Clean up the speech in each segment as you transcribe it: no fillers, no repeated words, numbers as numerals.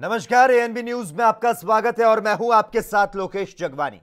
नमस्कार, ANB news में आपका स्वागत है और मैं हूं आपके साथ लोकेश जगवानी।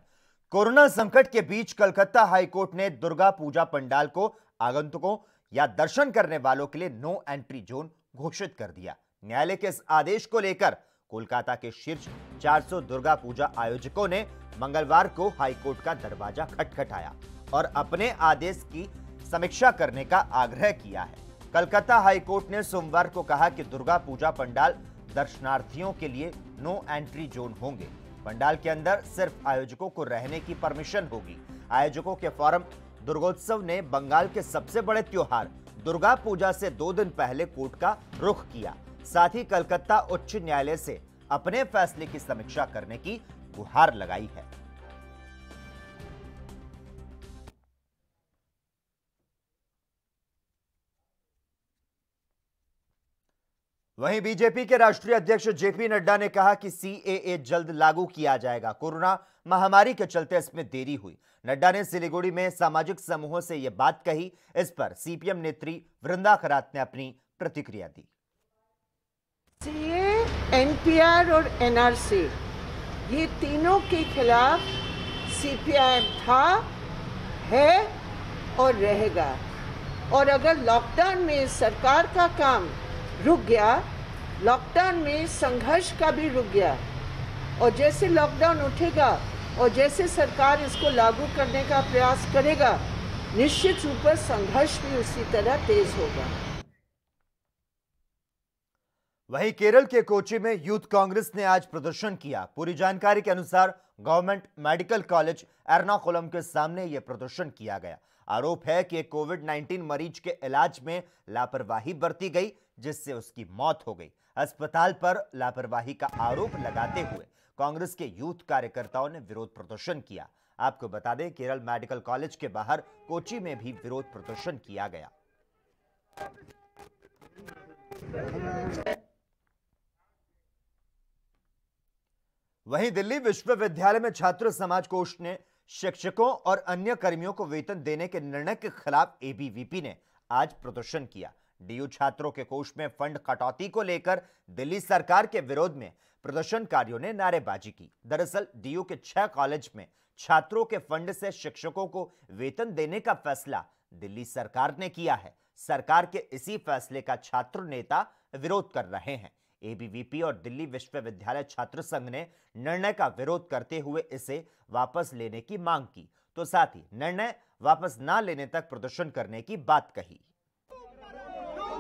कोरोना संकट के बीच कलकत्ता हाईकोर्ट ने दुर्गा पूजा पंडाल को आगंतुकों या दर्शन करने वालों के लिए नो एंट्री जोन घोषित कर दिया। न्यायालय के इस आदेश को लेकर कोलकाता के शीर्ष 400 दुर्गा पूजा आयोजकों ने मंगलवार को हाईकोर्ट का दरवाजा खटखटाया और अपने आदेश की समीक्षा करने का आग्रह किया है। कलकत्ता हाईकोर्ट ने सोमवार को कहा कि दुर्गा पूजा पंडाल दर्शनार्थियों के लिए नो एंट्री जोन होंगे। पंडाल के अंदर सिर्फ आयोजकों को रहने की परमिशन होगी। आयोजकों के फोरम दुर्गोत्सव ने बंगाल के सबसे बड़े त्योहार दुर्गा पूजा से 2 दिन पहले कोर्ट का रुख किया। साथ ही कलकत्ता उच्च न्यायालय से अपने फैसले की समीक्षा करने की गुहार लगाई है। वहीं बीजेपी के राष्ट्रीय अध्यक्ष जेपी नड्डा ने कहा कि सीएए जल्द लागू किया जाएगा। कोरोना महामारी के चलते इसमें देरी हुई। नड्डा ने सिलीगुड़ी में सामाजिक समूहों से यह बात कही। इस पर सीपीएम नेत्री वृंदा खरात ने अपनी प्रतिक्रिया दी। सीए, एनपीआर और एनआरसी ये तीनों के खिलाफ सीपीआईएम था, है और रहेगा। और अगर लॉकडाउन में सरकार का काम रुक गया, लॉकडाउन में संघर्ष का भी रुक गया, और जैसे लॉकडाउन उठेगा और जैसे सरकार इसको लागू करने का प्रयास करेगा, निश्चित रूप से संघर्ष भी उसी तरह तेज होगा। वहीं केरल के कोची में यूथ कांग्रेस ने आज प्रदर्शन किया। पूरी जानकारी के अनुसार गवर्नमेंट मेडिकल कॉलेज एर्नाकुलम के सामने यह प्रदर्शन किया गया। आरोप है कि कोविड-19 मरीज के इलाज में लापरवाही बरती गई, जिससे उसकी मौत हो गई। अस्पताल पर लापरवाही का आरोप लगाते हुए कांग्रेस के यूथ कार्यकर्ताओं ने विरोध प्रदर्शन किया। आपको बता दें, केरल मेडिकल कॉलेज के बाहर कोची में भी विरोध प्रदर्शन किया गया। वहीं दिल्ली विश्वविद्यालय में छात्र समाज कोष ने शिक्षकों और अन्य कर्मियों को वेतन देने के निर्णय के खिलाफ एबीवीपी ने आज प्रदर्शन किया। डीयू छात्रों के कोष में फंड कटौती को लेकर दिल्ली सरकार के विरोध में प्रदर्शनकारियों ने नारेबाजी की। दरअसल डीयू के 6 कॉलेज में छात्रों के फंड से शिक्षकों को वेतन देने का फैसला दिल्ली सरकार ने किया है। सरकार के इसी फैसले का छात्र नेता विरोध कर रहे हैं। एबीवीपी और दिल्ली विश्वविद्यालय छात्र संघ ने निर्णय का विरोध करते हुए इसे वापस लेने की मांग की, तो साथ ही निर्णय वापस न लेने तक प्रदर्शन करने की बात कही।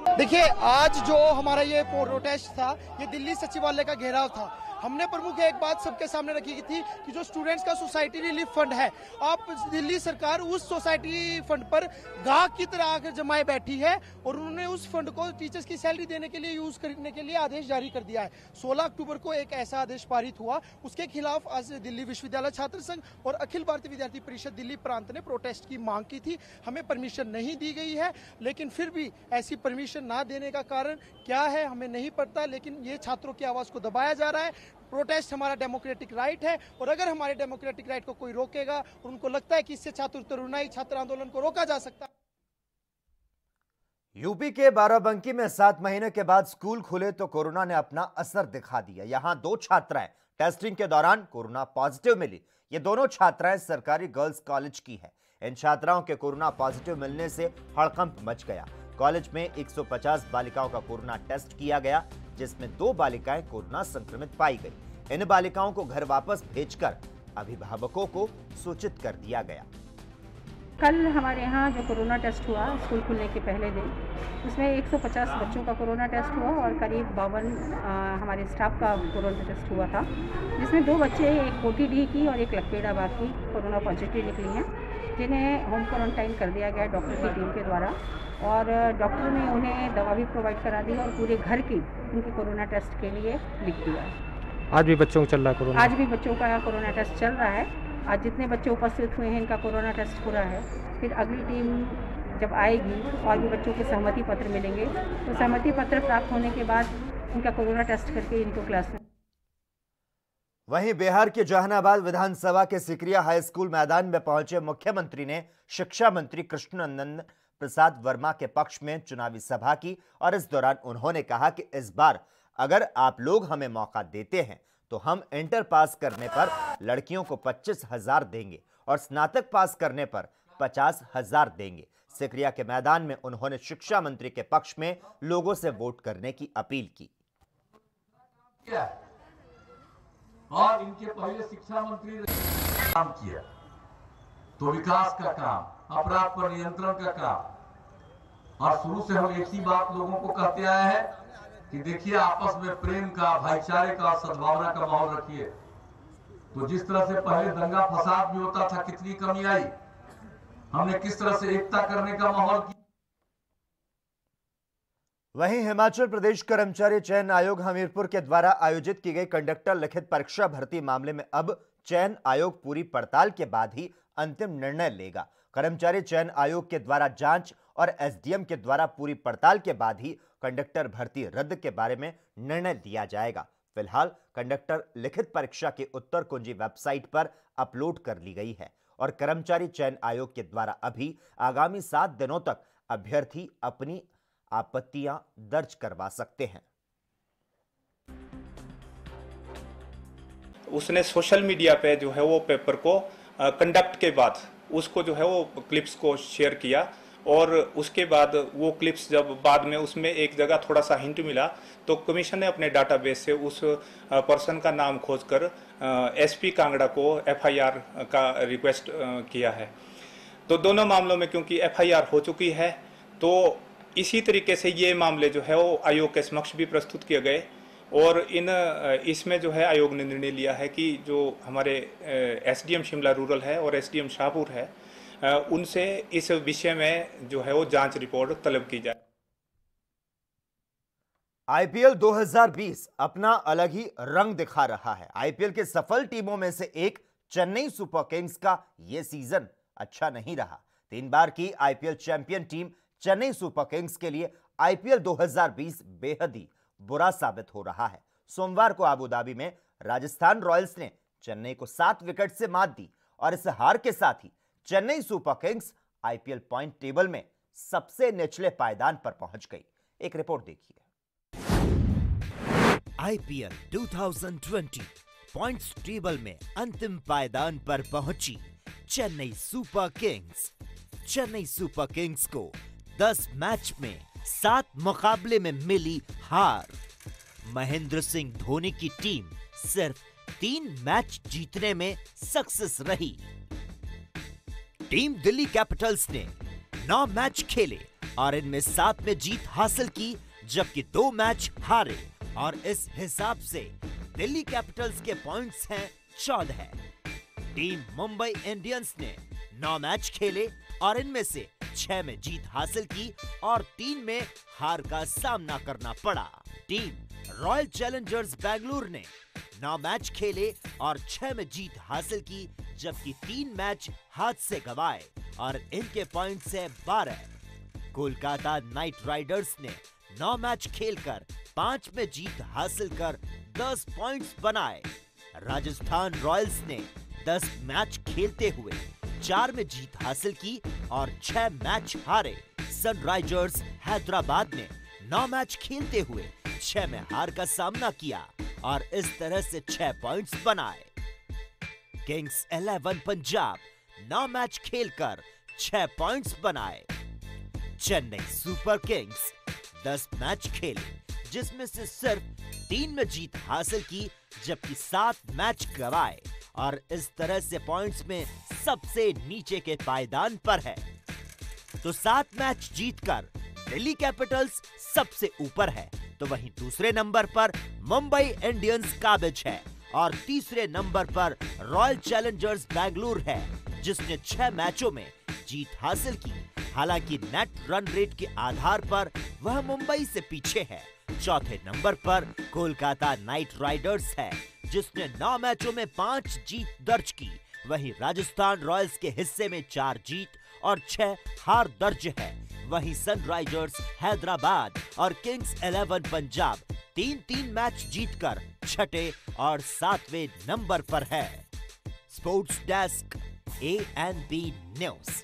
देखिए, आज जो हमारा ये प्रोटेस्ट था, ये दिल्ली सचिवालय का घेराव था। हमने प्रमुख एक बात सबके सामने रखी थी कि जो स्टूडेंट्स का सोसाइटी रिलीफ फंड है, आप दिल्ली सरकार उस सोसाइटी फंड पर गाहक की तरह आकर जमाए बैठी है और उन्होंने उस फंड को टीचर्स की सैलरी देने के लिए यूज करने के लिए आदेश जारी कर दिया है। 16 अक्टूबर को एक ऐसा आदेश पारित हुआ, उसके खिलाफ आज दिल्ली विश्वविद्यालय छात्र संघ और अखिल भारतीय विद्यार्थी परिषद दिल्ली प्रांत ने प्रोटेस्ट की मांग की थी। हमें परमिशन नहीं दी गई है, लेकिन फिर भी ऐसी परमिशन ना देने का कारण क्या है हमें नहीं पता, लेकिन ये छात्रों की आवाज को दबाया जा रहा है। प्रोटेस्ट हमारा डेमोक्रेटिक राइट है और अगर हमारे डेमोक्रेटिक राइट को कोई रोकेगा और उनको लगता है कि इससे छात्र आंदोलन को रोका जा सकता है। यूपी के बाराबंकी में 7 महीने के बाद स्कूल खुले तो कोरोना ने अपना असर दिखा दिया। यहां 2 छात्राएं टेस्टिंग के दौरान कोरोना पॉजिटिव मिली। ये दोनों छात्राएं सरकारी गर्ल्स कॉलेज की है। इन छात्राओं के कोरोना पॉजिटिव मिलने से हड़कंप मच गया। कॉलेज में 150 बालिकाओं का कोरोना टेस्ट किया गया, जिसमें 2 बालिकाएं कोरोना संक्रमित पाई गई। इन बालिकाओं को घर वापस भेजकर अभिभावकों को सूचित कर दिया गया। कल हमारे यहाँ जो कोरोना टेस्ट हुआ स्कूल खुलने के पहले दिन, उसमें 150 बच्चों का कोरोना टेस्ट हुआ और करीब 52 हमारे स्टाफ का कोरोना टेस्ट हुआ था, जिसमें 2 बच्चे, एक कोटीडी की और एक लखपेड़ाबाद की कोरोना पॉजिटिव निकली हैं, जिन्हें होम क्वारंटाइन कर दिया गया डॉक्टर की टीम के द्वारा। और डॉक्टर ने उन्हें दवा भी प्रोवाइड करा दी और पूरे घर की उनकी कोरोना टेस्ट के लिए लिख दिया। आज भी बच्चों को चल रहा है कोरोना? आज भी बच्चों का कोरोना टेस्ट चल रहा है। आज जितने बच्चे उपस्थित हुए हैं, इनका कोरोना टेस्ट पूरा है। फिर अगली टीम जब आएगी और भी बच्चों के सहमति पत्र मिलेंगे, तो सहमति पत्र प्राप्त होने के बाद इनका कोरोना टेस्ट करके इनको क्लास में। वहीं बिहार के जहानाबाद विधानसभा के सिकरिया हाई स्कूल मैदान में पहुंचे मुख्यमंत्री ने शिक्षा मंत्री कृष्णनंदन प्रसाद वर्मा के पक्ष में चुनावी सभा की और इस दौरान उन्होंने कहा कि इस बार अगर आप लोग हमें मौका देते हैं तो हम इंटर पास करने पर लड़कियों को 25,000 देंगे और स्नातक पास करने पर 50,000 देंगे। सिकरिया के मैदान में उन्होंने शिक्षा मंत्री के पक्ष में लोगों से वोट करने की अपील की। और इनके पहले शिक्षा मंत्री ने काम किया तो विकास का काम, अपराध पर नियंत्रण का काम, और शुरू से हम एक ही बात लोगों को कहते आए हैं कि देखिए आपस में प्रेम का, भाईचारे का, सद्भावना का माहौल रखिए। तो जिस तरह से पहले दंगा फसाद भी होता था, कितनी कमी आई, हमने किस तरह से एकता करने का माहौल किया। वहीं हिमाचल प्रदेश कर्मचारी चयन आयोग हमीरपुर के द्वारा आयोजित की गई कंडक्टर लिखित परीक्षा भर्ती मामले में अब चयन आयोग पूरी पड़ताल के बाद ही अंतिम निर्णय लेगा। कर्मचारी चयन आयोग के द्वारा जांच और एसडीएम के द्वारा पूरी पड़ताल के बाद ही कंडक्टर भर्ती रद्द के बारे में निर्णय लिया जाएगा। फिलहाल कंडक्टर लिखित परीक्षा के उत्तर कुंजी वेबसाइट पर अपलोड कर ली गई है और कर्मचारी चयन आयोग के द्वारा अभी आगामी 7 दिनों तक अभ्यर्थी अपनी आपत्तियां दर्ज करवा सकते हैं। उसने सोशल मीडिया पे जो है वो पेपर को कंडक्ट के बाद उसको जो है वो क्लिप्स को शेयर किया और उसके बाद वो क्लिप्स जब बाद में उसमें एक जगह थोड़ा सा हिंट मिला तो कमीशन ने अपने डाटाबेस से उस पर्सन का नाम खोजकर एसपी कांगड़ा को एफआईआर का रिक्वेस्ट किया है। तो दोनों मामलों में क्योंकि एफआईआर हो चुकी है तो इसी तरीके से ये मामले जो है वो आयोग के समक्ष भी प्रस्तुत किए गए और इसमें जो है आयोग ने निर्णय लिया है कि जो हमारे एसडीएम शिमला रूरल है और एसडीएम शाहपुर है उनसे इस विषय में जो है वो जांच रिपोर्ट तलब की जाए। आईपीएल 2020 अपना अलग ही रंग दिखा रहा है। आईपीएल के सफल टीमों में से एक चेन्नई सुपर किंग्स का यह सीजन अच्छा नहीं रहा। 3 बार की IPL champion team Chennai Super Kings के लिए आईपीएल 2020 बेहद ही बुरा साबित हो रहा है। सोमवार को अबू धाबी में राजस्थान रॉयल्स ने चेन्नई को 7 विकेट से मात दी और इस हार के साथ ही Chennai Super Kings IPL point table में सबसे निचले पायदान पर पहुंच गई। एक रिपोर्ट देखिए। आईपीएल 2020 पॉइंट्स टेबल में अंतिम पायदान पर पहुंची Chennai Super Kings. Chennai Super Kings को 10 मैच में 7 मुकाबले में मिली हार। महेंद्र सिंह धोनी की टीम सिर्फ 3 मैच जीतने में सक्सेस रही। टीम दिल्ली कैपिटल्स ने 9 मैच खेले और इनमें 7 में जीत हासिल की जबकि 2 मैच हारे और इस हिसाब से दिल्ली कैपिटल्स के पॉइंट्स हैं 14। टीम मुंबई इंडियंस ने 9 मैच खेले और इनमें से 6 में जीत हासिल की और 3 में हार का सामना करना पड़ा। टीम रॉयल चैलेंजर्स बेंगलुरु ने 9 मैच खेले और 6 में जीत हासिल की जबकि 3 मैच हाथ से गंवाए और इनके पॉइंट्स है 12। कोलकाता नाइट राइडर्स ने 9 मैच खेलकर 5 में जीत हासिल कर 10 पॉइंट्स बनाए। राजस्थान रॉयल्स ने 10 मैच खेलते हुए 4 में जीत हासिल की और 6 मैच हारे। सनराइजर्स हैदराबाद ने 9 मैच खेलते हुए 6 में हार का सामना किया और इस तरह से 6 पॉइंट्स बनाए। किंग्स 11 पंजाब 9 मैच खेलकर 6 पॉइंट्स बनाए। चेन्नई सुपर किंग्स 10 मैच खेले जिसमें से सिर्फ 3 में जीत हासिल की जबकि 7 मैच गंवाए और इस तरह से पॉइंट्स में सबसे नीचे के पायदान पर है। तो 7 मैच जीतकर दिल्ली कैपिटल्स सबसे ऊपर है तो वहीं दूसरे नंबर पर मुंबई इंडियंस काबिज है और तीसरे नंबर पर रॉयल चैलेंजर्स बेंगलुरु है जिसने 6 मैचों में जीत हासिल की। हालांकि नेट रन रेट के आधार पर वह मुंबई से पीछे है। चौथे नंबर पर कोलकाता नाइट राइडर्स है जिसने 9 मैचों में 5 जीत दर्ज की। वहीं राजस्थान रॉयल्स के हिस्से में 4 जीत और 6 हार दर्ज है। वहीं सनराइजर्स हैदराबाद और किंग्स 11 पंजाब 3-3 मैच जीतकर 6ठे और 7वें नंबर पर है। Sports desk ANB news.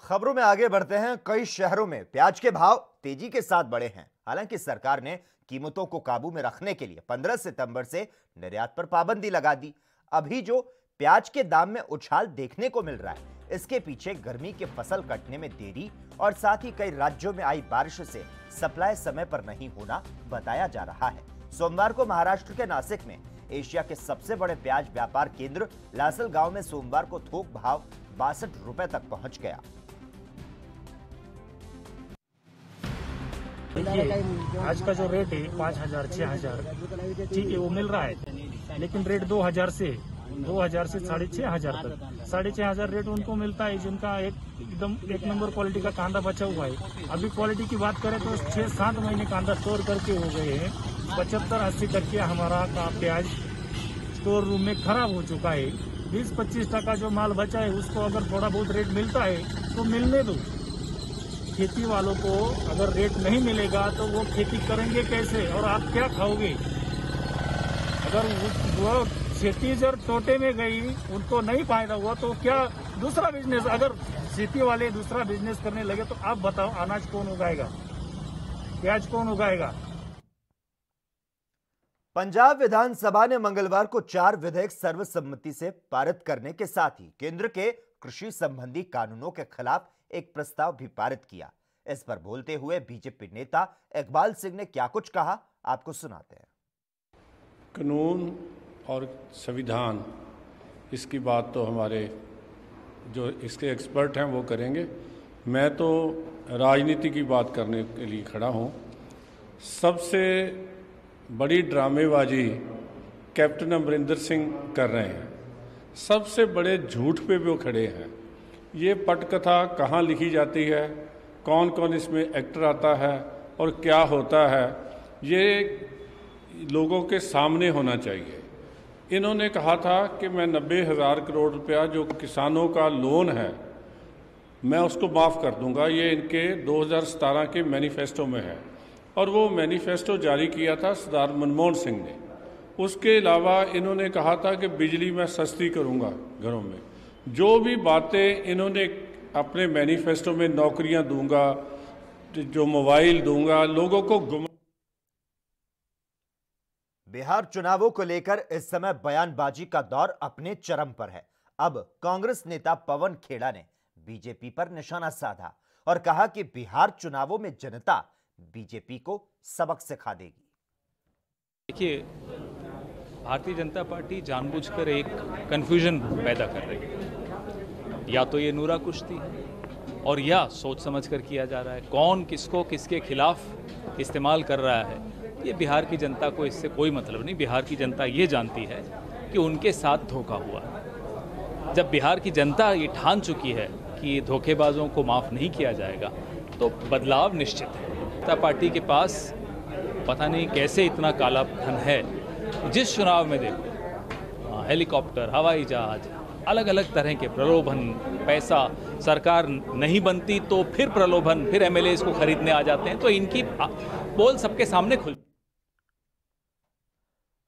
खबरों में आगे बढ़ते हैं। कई शहरों में प्याज के भाव तेजी के साथ बढ़े हैं। हालांकि सरकार ने कीमतों को काबू में रखने के लिए 15 सितंबर से निर्यात पर पाबंदी लगा दी। अभी जो प्याज के दाम में उछाल देखने को मिल रहा है, इसके पीछे गर्मी के फसल कटने में देरी और साथ ही कई राज्यों में आई बारिश से सप्लाई समय पर नहीं होना बताया जा रहा है। सोमवार को महाराष्ट्र के नासिक में एशिया के सबसे बड़े प्याज व्यापार केंद्र लासलगांव में सोमवार को थोक भाव 62 रुपए तक पहुंच गया। आज का जो रेट है 5,000 6,000 ठीक है, वो मिल रहा है, लेकिन रेट 2,000 से 6,500 तक 6,500 रेट उनको मिलता है जिनका एकदम एक नंबर क्वालिटी का कांदा बचा हुआ है। अभी क्वालिटी की बात करें तो 6-7 महीने कांदा स्टोर करके हो गए हैं। 75-80% हमारा प्याज स्टोर रूम में खराब हो चुका है। 20-25% जो माल बचा है उसको अगर थोड़ा बहुत रेट मिलता है तो मिलने दो। खेती वालों को अगर रेट नहीं मिलेगा तो वो खेती करेंगे कैसे और आप क्या खाओगे? अगर वो खेती जब टोटे में गई, उनको नहीं फायदा हुआ तो क्या दूसरा बिजनेस, अगर खेती वाले दूसरा बिजनेस करने लगे तो आप बताओ अनाज कौन उगाएगा, प्याज कौन उगाएगा? पंजाब विधानसभा ने मंगलवार को 4 विधेयक सर्वसम्मति से पारित करने के साथ ही केंद्र के कृषि संबंधी कानूनों के खिलाफ एक प्रस्ताव भी पारित किया। इस पर बोलते हुए बीजेपी नेता इकबाल सिंह ने क्या कुछ कहा, आपको सुनाते हैं। कानून और संविधान, इसकी बात तो हमारे जो इसके एक्सपर्ट हैं वो करेंगे। मैं तो राजनीति की बात करने के लिए खड़ा हूँ। सबसे बड़ी ड्रामेबाजी कैप्टन अमरिंदर सिंह कर रहे हैं। सबसे बड़े झूठ पे वो खड़े हैं। ये पटकथा कहाँ लिखी जाती है, कौन कौन इसमें एक्टर आता है और क्या होता है, ये लोगों के सामने होना चाहिए। इन्होंने कहा था कि मैं 90,000 करोड़ रुपया जो किसानों का लोन है मैं उसको माफ़ कर दूंगा। ये इनके 2017 के मैनिफेस्टो में है और वो मैनिफेस्टो जारी किया था सरदार मनमोहन सिंह ने। उसके अलावा इन्होंने कहा था कि बिजली मैं सस्ती करूंगा घरों में। जो भी बातें इन्होंने अपने मैनिफेस्टो में, नौकरियां दूंगा, जो मोबाइल दूंगा, लोगों को बिहार चुनावों को लेकर इस समय बयानबाजी का दौर अपने चरम पर है। अब कांग्रेस नेता पवन खेड़ा ने बीजेपी पर निशाना साधा और कहा कि बिहार चुनावों में जनता बीजेपी को सबक सिखा देगी। देखिए, भारतीय जनता पार्टी जानबूझकर एक कंफ्यूजन पैदा कर रही है। या तो ये नूरा कुश्ती है और या सोच समझकर किया जा रहा है। कौन किसको किसके खिलाफ इस्तेमाल कर रहा है, ये बिहार की जनता को इससे कोई मतलब नहीं। बिहार की जनता ये जानती है कि उनके साथ धोखा हुआ है। जब बिहार की जनता ये ठान चुकी है कि धोखेबाजों को माफ़ नहीं किया जाएगा तो बदलाव निश्चित है। जनता पार्टी के पास पता नहीं कैसे इतना काला धन है। जिस चुनाव में देखो हेलीकॉप्टर, हवाई जहाज, अलग अलग तरह के प्रलोभन, पैसा, सरकार नहीं बनती तो फिर प्रलोभन, फिर एमएलए इसको खरीदने आ जाते हैं। तो इनकी पोल सबके सामने खुल।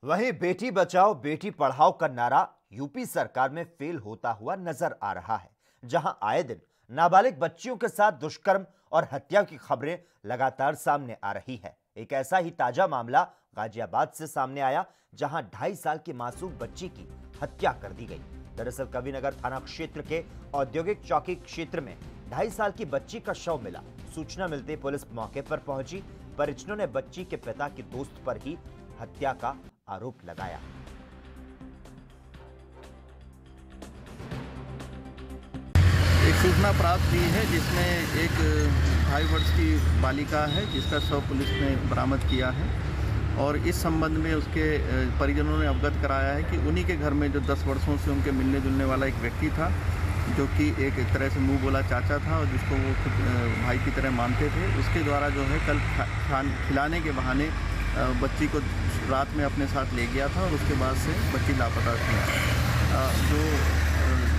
वहीं बेटी बचाओ बेटी पढ़ाओ का नारा यूपी सरकार में फेल होता हुआ नजर आ रहा है, जहां आए दिन नाबालिग बच्चियों के साथ दुष्कर्म और हत्या की खबरें लगातार सामने आ रही है। एक ऐसा ही ताजा मामला गाजियाबाद से सामने आया, जहां 2.5 साल की मासूम बच्ची की हत्या कर दी गई। दरअसल कविनगर थाना क्षेत्र के औद्योगिक चौकी क्षेत्र में 2.5 साल की बच्ची का शव मिला। सूचना मिलते पुलिस मौके पर पहुंची। परिजनों ने बच्ची के पिता के दोस्त पर ही हत्या का आरोप लगाया। एक सूचना प्राप्त हुई है जिसमें एक 2.5 वर्ष की बालिका है जिसका शव पुलिस ने बरामद किया है और इस संबंध में उसके परिजनों ने अवगत कराया है कि उन्हीं के घर में जो 10 वर्षों से उनके मिलने जुलने वाला एक व्यक्ति था, जो कि एक तरह से मुंह बोला चाचा था और जिसको वो खुद भाई की तरह मानते थे, उसके द्वारा जो है कल खिलाने के बहाने बच्ची को रात में अपने साथ ले गया था और उसके बाद से बच्ची लापता थी। जो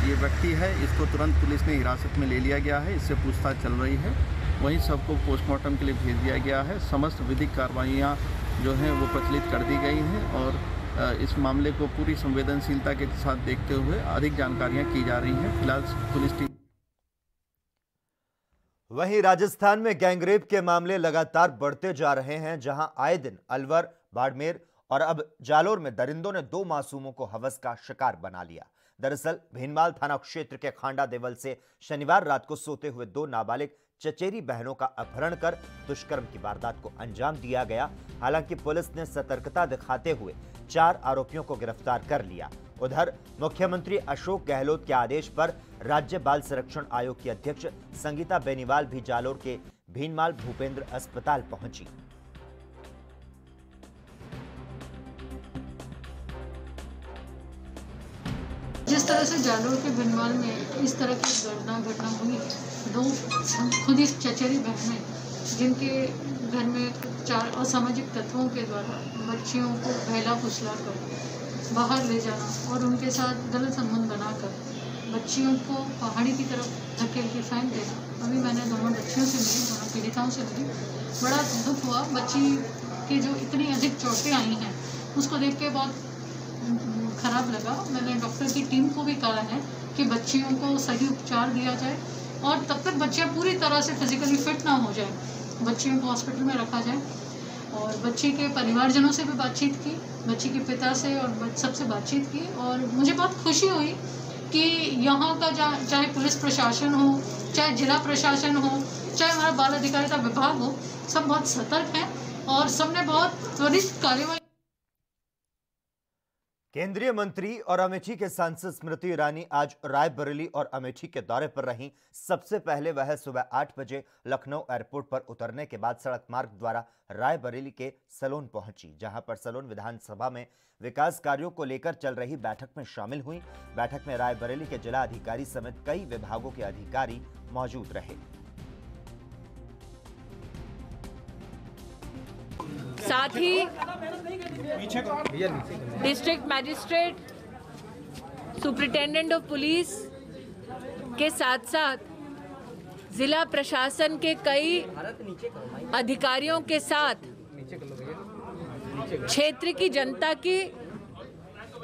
ये व्यक्ति है इसको तुरंत पुलिस ने हिरासत में ले लिया गया है, इससे पूछताछ चल रही है। वहीं सबको पोस्टमार्टम के लिए भेज दिया गया है। समस्त विधिक कार्रवाइयाँ जो हैं वो प्रचलित कर दी गई हैं और इस मामले को पूरी संवेदनशीलता के साथ देखते हुए अधिक जानकारियां की जा रही हैं। फिलहाल पुलिस टीम। वहीं राजस्थान में गैंगरेप के मामले लगातार बढ़ते जा रहे हैं, जहां आए दिन अलवर, बाड़मेर और अब जालोर में दरिंदों ने 2 मासूमों को हवस का शिकार बना लिया। दरअसल भीनमाल थाना क्षेत्र के खांडा देवल से शनिवार रात को सोते हुए 2 नाबालिग चचेरी बहनों का अपहरण कर दुष्कर्म की वारदात को अंजाम दिया गया। हालांकि पुलिस ने सतर्कता दिखाते हुए 4 आरोपियों को गिरफ्तार कर लिया। उधर मुख्यमंत्री अशोक गहलोत के आदेश पर राज्य बाल संरक्षण आयोग की अध्यक्ष संगीता बेनीवाल भी जालोर के भीनमाल भूपेंद्र अस्पताल पहुंची। जिस तरह से जालोर के भीनमाल में इस तरह की घटना हुई, 2 खुद ही चचेरी बहनें जिनके घर में 4 असामाजिक तत्वों के द्वारा बच्चियों को बहला फुसला कर बाहर ले जाना और उनके साथ गलत संबंध बनाकर बच्चियों को पहाड़ी की तरफ धकेल के फेंक देना। अभी मैंने दोनों बच्चियों से मिली, दोनों पीड़िताओं से मिली, बड़ा दुख हुआ। बच्ची की जो इतनी अधिक चोटें आई हैं उसको देख के बहुत खराब लगा। मैंने डॉक्टर की टीम को भी कहा है कि बच्चियों को सही उपचार दिया जाए और तब तक बच्चियाँ पूरी तरह से फिजिकली फिट ना हो जाए, बच्चियों को हॉस्पिटल में रखा जाए। और बच्ची के परिवारजनों से भी बातचीत की, बच्ची के पिता से और सबसे बातचीत की और मुझे बहुत खुशी हुई कि यहाँ का चाहे पुलिस प्रशासन हो, चाहे जिला प्रशासन हो, चाहे हमारा बाल अधिकारिता विभाग हो, सब बहुत सतर्क हैं और सबने बहुत त्वरित कार्यवाही। केंद्रीय मंत्री और अमेठी के सांसद स्मृति ईरानी आज रायबरेली और अमेठी के दौरे पर रहीं। सबसे पहले वह सुबह 8 बजे लखनऊ एयरपोर्ट पर उतरने के बाद सड़क मार्ग द्वारा रायबरेली के सलोन पहुंची, जहां पर सलोन विधानसभा में विकास कार्यों को लेकर चल रही बैठक में शामिल हुई। बैठक में रायबरेली के जिला अधिकारी समेत कई विभागों के अधिकारी मौजूद रहे। साथ ही district magistrate, superintendent of police के साथ साथ जिला प्रशासन के कई अधिकारियों के साथ क्षेत्र की जनता की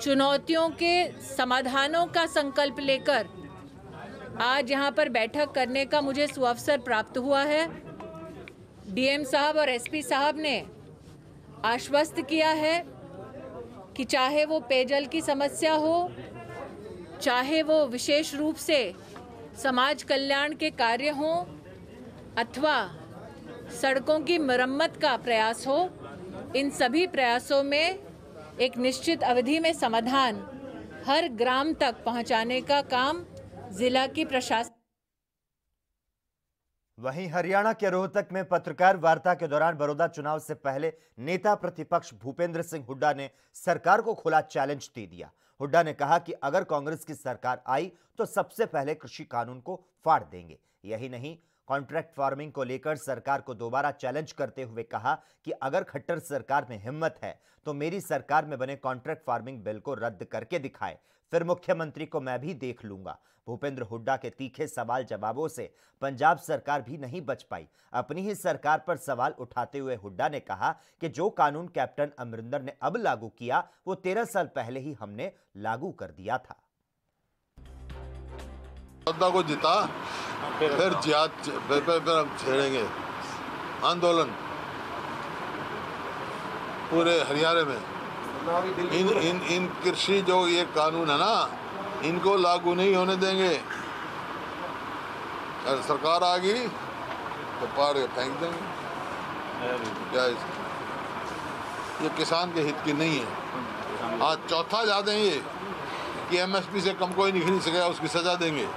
चुनौतियों के समाधानों का संकल्प लेकर आज यहाँ पर बैठक करने का मुझे सुअवसर प्राप्त हुआ है। डीएम साहब और एसपी साहब ने आश्वस्त किया है कि चाहे वो पेयजल की समस्या हो, चाहे वो विशेष रूप से समाज कल्याण के कार्य हों अथवा सड़कों की मरम्मत का प्रयास हो, इन सभी प्रयासों में एक निश्चित अवधि में समाधान हर ग्राम तक पहुंचाने का काम जिला की प्रशासन। वहीं हरियाणा के रोहतक में पत्रकार वार्ता के दौरान बड़ौदा चुनाव से पहले नेता प्रतिपक्ष भूपेंद्र सिंह हुड्डा ने सरकार को खुला चैलेंज दे दिया। हुड्डा ने कहा कि अगर कांग्रेस की सरकार आई तो सबसे पहले कृषि कानून को फाड़ देंगे। यही नहीं, कॉन्ट्रैक्ट फार्मिंग को लेकर सरकार को दोबारा चैलेंज करते हुए कहा कि अगर खट्टर सरकार में हिम्मत है तो मेरी सरकार में बने कॉन्ट्रैक्ट फार्मिंग बिल को रद्द करके दिखाए, फिर मुख्यमंत्री को मैं भी देख लूंगा। भूपेंद्र हुड्डा के तीखे सवाल जवाबों से पंजाब सरकार भी नहीं बच पाई। अपनी ही सरकार पर सवाल उठाते हुए हुड्डा ने कहा कि जो कानून कैप्टन अमरिंदर ने अब लागू किया वो 13 साल पहले ही हमने लागू कर दिया था। को जीता फिर छेड़ेंगे आंदोलन पूरे हरियाणा में। इन कृषि जो ये कानून है ना, इनको लागू नहीं होने देंगे। अगर सरकार आ गई तो पार फेंक देंगे। ये किसान के हित की नहीं है। आज चौथा जा देंगे कि एमएसपी से कम कोई नहीं खरीद सकेगा, उसकी सजा देंगे।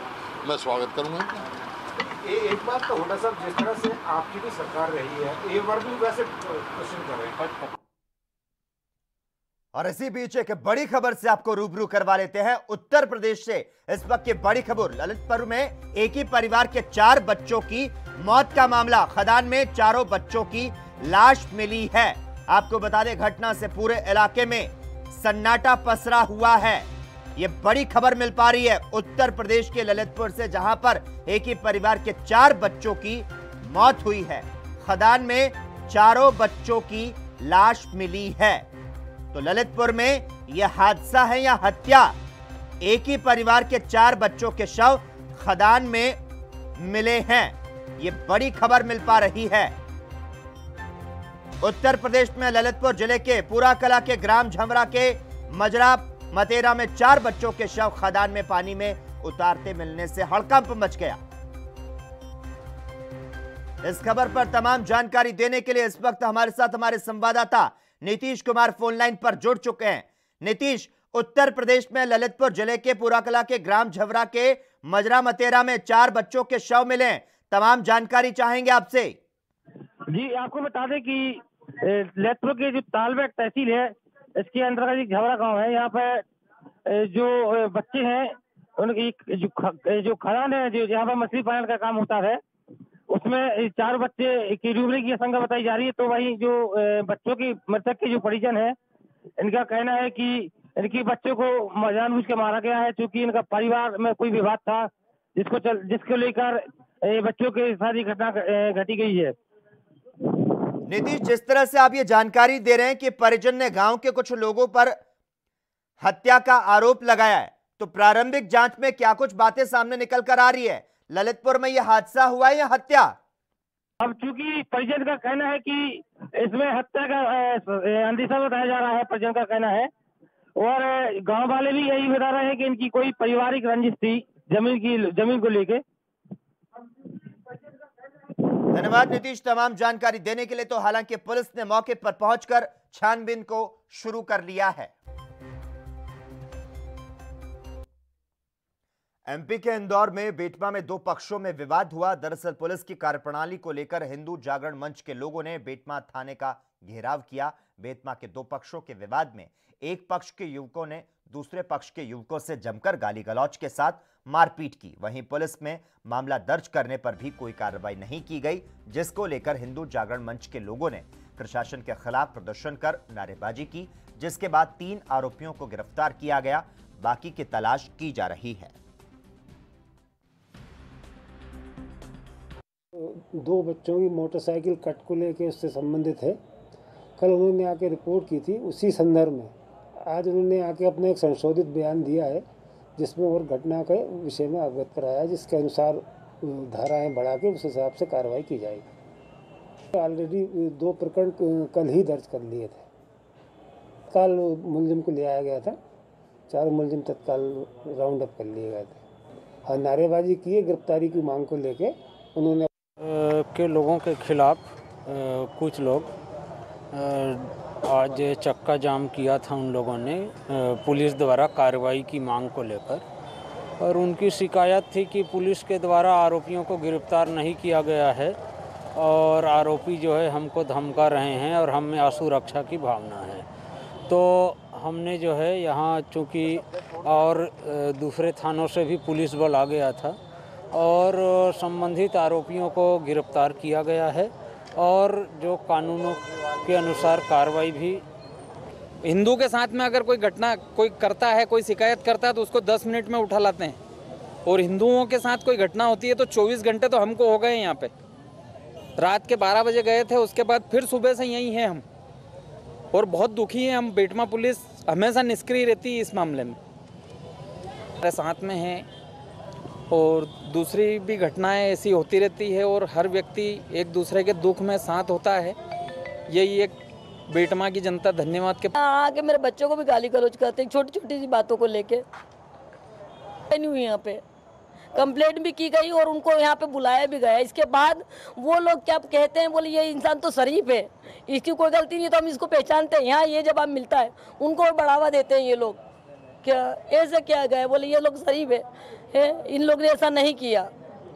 मैं स्वागत करूंगा। एक बात तो हुड्डा साहब, जिस तरह से आपकी भी सरकार रही है, ये वर्ग भी वैसे क्वेश्चन कर रहे हैं। और इसी बीच एक बड़ी खबर से आपको रूबरू करवा लेते हैं। उत्तर प्रदेश से इस वक्त की बड़ी खबर। ललितपुर में एक ही परिवार के 4 बच्चों की मौत का मामला। खदान में चारों बच्चों की लाश मिली है। आपको बता दें, घटना से पूरे इलाके में सन्नाटा पसरा हुआ है। यह बड़ी खबर मिल पा रही है उत्तर प्रदेश के ललितपुर से, जहां पर एक ही परिवार के 4 बच्चों की मौत हुई है। खदान में चारों बच्चों की लाश मिली है। तो ललितपुर में यह हादसा है या हत्या? एक ही परिवार के 4 बच्चों के शव खदान में मिले हैं। ये बड़ी खबर मिल पा रही है। उत्तर प्रदेश में ललितपुर जिले के पूराकला के ग्राम झमरा के मजरा मतेरा में 4 बच्चों के शव खदान में पानी में उतारते मिलने से हड़कंप मच गया। इस खबर पर तमाम जानकारी देने के लिए इस वक्त हमारे साथ हमारे संवाददाता नीतीश कुमार फोन लाइन पर जुड़ चुके हैं। नीतीश, उत्तर प्रदेश में ललितपुर जिले के पूराकला के ग्राम झमरा के मजरा मतेरा में 4 बच्चों के शव मिले, तमाम जानकारी चाहेंगे आपसे। जी, आपको बता दें कि ललितपुर के जो तालबेट तहसील है, इसके अंतर्गत एक झमरा गांव है। यहाँ पे जो बच्चे हैं उनकी जो खदान है, जो यहाँ पर मछली पालन का काम होता है, उसमें 4 बच्चे की डूबने की आशंका बताई जा रही है। तो वही जो बच्चों की मृतक के जो परिजन है, इनका कहना है कि इनकी बच्चों को जानबूझ के मारा गया है, क्योंकि इनका परिवार में कोई विवाद था जिसको लेकर बच्चों के साथ ये घटना घटी गई है। नीतीश, जिस तरह से आप ये जानकारी दे रहे हैं कि परिजन ने गांव के कुछ लोगों पर हत्या का आरोप लगाया है, तो प्रारंभिक जांच में क्या कुछ बातें सामने निकल कर आ रही है? ललितपुर में यह हादसा हुआ है या हत्या? अब चूंकि परिजन का कहना है कि इसमें हत्या का अंदेशा बताया जा रहा है, परिजन का कहना है, और गांव वाले भी यही बता रहे हैं कि इनकी कोई पारिवारिक रंजिश थी जमीन को लेके। धन्यवाद नीतीश तमाम जानकारी देने के लिए। तो हालांकि पुलिस ने मौके पर पहुंचकर छानबीन को शुरू कर लिया है। एमपी के इंदौर में बेटमा में 2 पक्षों में विवाद हुआ। दरअसल पुलिस की कार्यप्रणाली को लेकर हिंदू जागरण मंच के लोगों ने बेटमा थाने का घेराव किया। बेतमा के 2 पक्षों के विवाद में एक पक्ष के युवकों ने दूसरे पक्ष के युवकों से जमकर गाली गलौज के साथ मारपीट की। वहीं पुलिस में मामला दर्ज करने पर भी कोई कार्रवाई नहीं की गई, जिसको लेकर हिंदू जागरण मंच के लोगों ने प्रशासन के खिलाफ प्रदर्शन कर नारेबाजी की, जिसके बाद 3 आरोपियों को गिरफ्तार किया गया। बाकी की तलाश की जा रही है। 2 बच्चों की मोटरसाइकिल कट को लेकर उससे संबंधित है। कल उन्होंने आके रिपोर्ट की थी, उसी संदर्भ में आज उन्होंने आके अपना एक संशोधित बयान दिया है, जिसमें और घटना के विषय में अवगत कराया, जिसके अनुसार धाराएं बढ़ा के उस हिसाब से कार्रवाई की जाएगी। ऑलरेडी 2 प्रकरण कल ही दर्ज कर लिए थे। तत्काल मुलजिम को ले आया गया था, 4 मुलजिम तत्काल राउंड अप कर लिए गए थे। हाँ, नारेबाजी की, गिरफ्तारी की मांग को लेके उन्होंने के लोगों के खिलाफ कुछ लोग आज चक्का जाम किया था। उन लोगों ने पुलिस द्वारा कार्रवाई की मांग को लेकर, और उनकी शिकायत थी कि पुलिस के द्वारा आरोपियों को गिरफ्तार नहीं किया गया है और आरोपी जो है हमको धमका रहे हैं और हम में असुरक्षा की भावना है। तो हमने जो है यहाँ चूँकि और दूसरे थानों से भी पुलिस बल आ गया था और संबंधित आरोपियों को गिरफ्तार किया गया है, और जो कानूनों के अनुसार कार्रवाई भी। हिंदू के साथ में अगर कोई घटना कोई करता है, कोई शिकायत करता है, तो उसको 10 मिनट में उठा लाते हैं, और हिंदुओं के साथ कोई घटना होती है तो 24 घंटे तो हमको हो गए। यहाँ पे रात के 12 बजे गए थे, उसके बाद फिर सुबह से यहीं हैं हम, और बहुत दुखी हैं हम। बेटमा पुलिस हमेशा निष्क्रिय रहती है इस मामले में, हमारे साथ में है, और दूसरी भी घटनाएं ऐसी होती रहती है, और हर व्यक्ति एक दूसरे के दुख में साथ होता है। यही एक बेटमा की जनता धन्यवाद के आगे मेरे बच्चों को भी गाली गलौज करते हैं छोटी छोटी सी बातों को लेके। नहीं हुई, यहाँ पे कंप्लेंट भी की गई और उनको यहाँ पे बुलाया भी गया। इसके बाद वो लोग क्या कहते हैं, बोले ये इंसान तो शरीफ है, इसकी कोई गलती नहीं, तो हम इसको पहचानते हैं। यहाँ ये जवाब मिलता है, उनको बढ़ावा देते हैं ये लोग। क्या ऐसे क्या गए, बोले ये लोग शरीफ है, इन लोग ने ऐसा नहीं किया।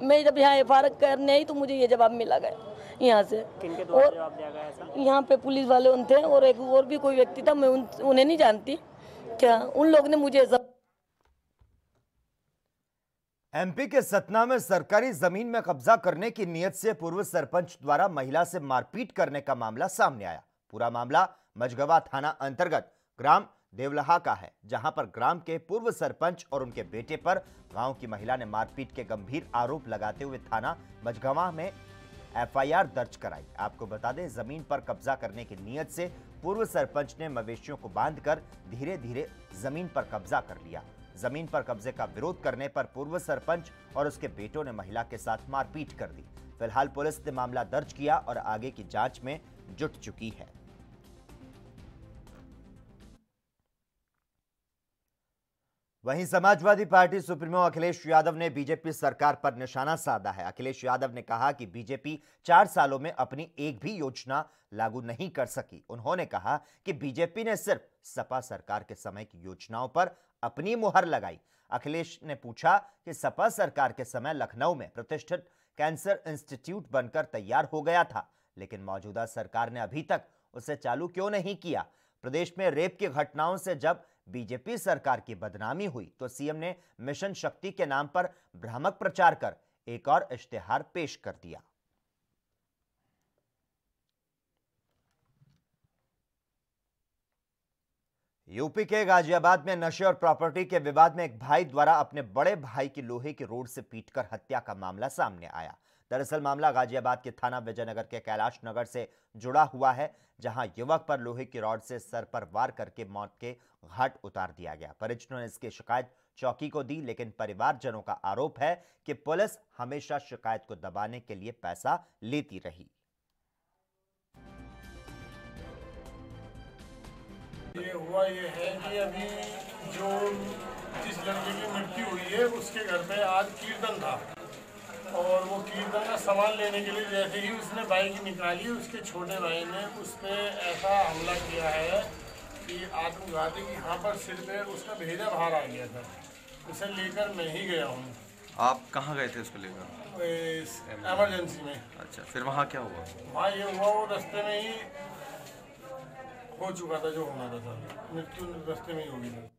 मैं जब यहाँ FIR करने आई तो मुझे ये जवाब मिला गया यहाँ से। और यहाँ पे पुलिस वाले उन थे, और एक और भी कोई व्यक्ति था, मैं उन्हें नहीं जानती। क्या उन लोग ने मुझे ऐसा। एमपी के सतना में सरकारी जमीन में कब्जा करने की नीयत से पूर्व सरपंच द्वारा महिला से मारपीट करने का मामला सामने आया। पूरा मामला मझगवा थाना अंतर्गत ग्राम देवलहा का है, जहां पर ग्राम के पूर्व सरपंच और उनके बेटे पर गांव की महिला ने मारपीट के गंभीर आरोप लगाते हुए थाना मझगवा में FIR दर्ज कराई। आपको बता दें, जमीन पर कब्जा करने की नीयत से पूर्व सरपंच ने मवेशियों को बांधकर धीरे धीरे जमीन पर कब्जा कर लिया। जमीन पर कब्जे का विरोध करने पर पूर्व सरपंच और उसके बेटों ने महिला के साथ मारपीट कर दी, फिलहाल पुलिस ने मामला दर्ज किया और आगे की जांच में जुट चुकी है। वहीं समाजवादी पार्टी सुप्रीमो अखिलेश यादव ने बीजेपी सरकार पर निशाना साधा है। अखिलेश यादव ने कहा कि बीजेपी 4 सालों में अपनी एक भी योजना लागू नहीं कर सकी। उन्होंने कहा कि बीजेपी ने सिर्फ सपा सरकार के समय की योजनाओं पर अपनी मुहर लगाई। अखिलेश ने पूछा कि सपा सरकार के समय लखनऊ में प्रतिष्ठित कैंसर इंस्टीट्यूट बनकर तैयार हो गया था, लेकिन मौजूदा सरकार ने अभी तक उसे चालू क्यों नहीं किया। प्रदेश में रेप की घटनाओं से जब बीजेपी सरकार की बदनामी हुई तो सीएम ने मिशन शक्ति के नाम पर भ्रामक प्रचार कर एक और इश्तिहार पेश कर दिया। यूपी के गाजियाबाद में नशे और प्रॉपर्टी के विवाद में एक भाई द्वारा अपने बड़े भाई की लोहे की रोड से पीटकर हत्या का मामला सामने आया। दरअसल मामला गाजियाबाद के थाना विजयनगर के कैलाश नगर से जुड़ा हुआ है, जहां युवक पर लोहे की रॉड से सर पर वार करके मौत के घाट उतार दिया गया। परिजनों ने इसकी शिकायत चौकी को दी, लेकिन परिवारजनों का आरोप है कि पुलिस हमेशा शिकायत को दबाने के लिए पैसा लेती रही। ये हुआ ये है कि अभी जो जिस लड़के की मृत्यु हुई है उसके घर पे आज कीर्तन था और वो कीर्तन का सामान लेने के लिए जैसे ही उसने बाइक निकाली, उसके छोटे भाई ने उस पर ऐसा हमला किया है कि आत्मघाती, यहाँ पर सिर पे उसका भेजा बाहर आ गया था। उसे लेकर मैं ही गया हूँ। आप कहाँ गए थे उसको लेकर? इमरजेंसी में। अच्छा, फिर वहाँ क्या हुआ? वहाँ ये हुआ, वो रास्ते में ही हो चुका था जो होना था, मृत्यु रास्ते में ही होगी थी।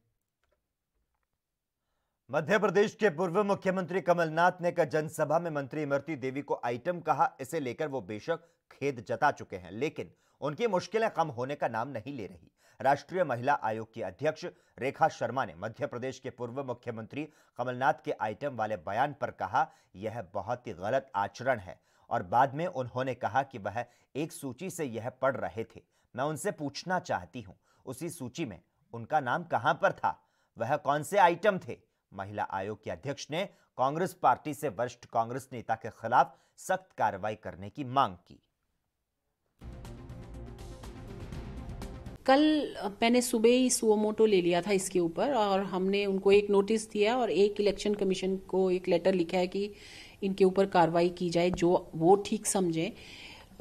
मध्य प्रदेश के पूर्व मुख्यमंत्री कमलनाथ ने जनसभा में मंत्री इमरती देवी को आइटम कहा। इसे लेकर वो बेशक खेद जता चुके हैं, लेकिन उनकी मुश्किलें कम होने का नाम नहीं ले रही। राष्ट्रीय महिला आयोग की अध्यक्ष रेखा शर्मा ने मध्य प्रदेश के पूर्व मुख्यमंत्री कमलनाथ के आइटम वाले बयान पर कहा, यह बहुत ही गलत आचरण है, और बाद में उन्होंने कहा कि वह एक सूची से यह पढ़ रहे थे। मैं उनसे पूछना चाहती हूं, उसी सूची में उनका नाम कहां पर था? वह कौन से आइटम थे? महिला आयोग के अध्यक्ष ने कांग्रेस पार्टी से वरिष्ठ कांग्रेस नेता के खिलाफ सख्त कार्रवाई करने की मांग की। कल मैंने सुबह ही सुओ मोटो ले लिया था इसके ऊपर, और हमने उनको एक नोटिस दिया और एक इलेक्शन कमीशन को एक लेटर लिखा है कि इनके ऊपर कार्रवाई की जाए जो वो ठीक समझें,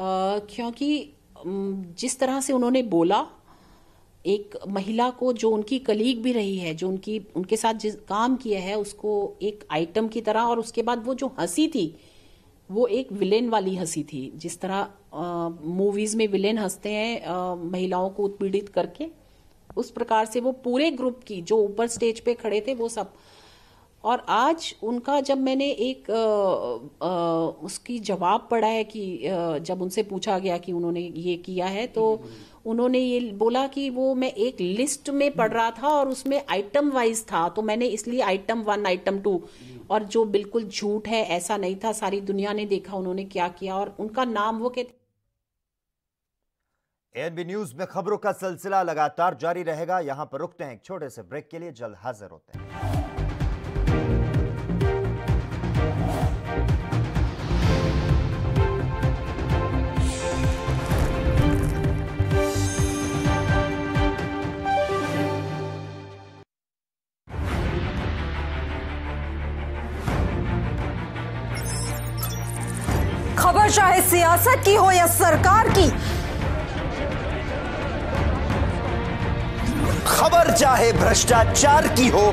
क्योंकि जिस तरह से उन्होंने बोला एक महिला को, जो उनकी कलीग भी रही है, जो उनके साथ जिस काम किया है, उसको एक आइटम की तरह, और उसके बाद वो जो हंसी थी वो एक विलेन वाली हंसी थी। जिस तरह मूवीज में विलेन हंसते हैं महिलाओं को उत्पीड़ित करके, उस प्रकार से वो पूरे ग्रुप की जो ऊपर स्टेज पे खड़े थे वो सब। और आज उनका जब मैंने एक उसकी जवाब पढ़ा है कि जब उनसे पूछा गया कि उन्होंने ये किया है, तो उन्होंने ये बोला कि वो मैं एक लिस्ट में पढ़ रहा था और उसमें आइटम वाइज था, तो मैंने इसलिए आइटम 1 आइटम 2, और जो बिल्कुल झूठ है, ऐसा नहीं था। सारी दुनिया ने देखा उन्होंने क्या किया, और उनका नाम वो कहते। एएनबी न्यूज में खबरों का सिलसिला लगातार जारी रहेगा। यहां पर रुकते हैं एक छोटे से ब्रेक के लिए, जल्द हाजिर होते हैं। खबर चाहे सियासत की हो या सरकार की, खबर चाहे भ्रष्टाचार की हो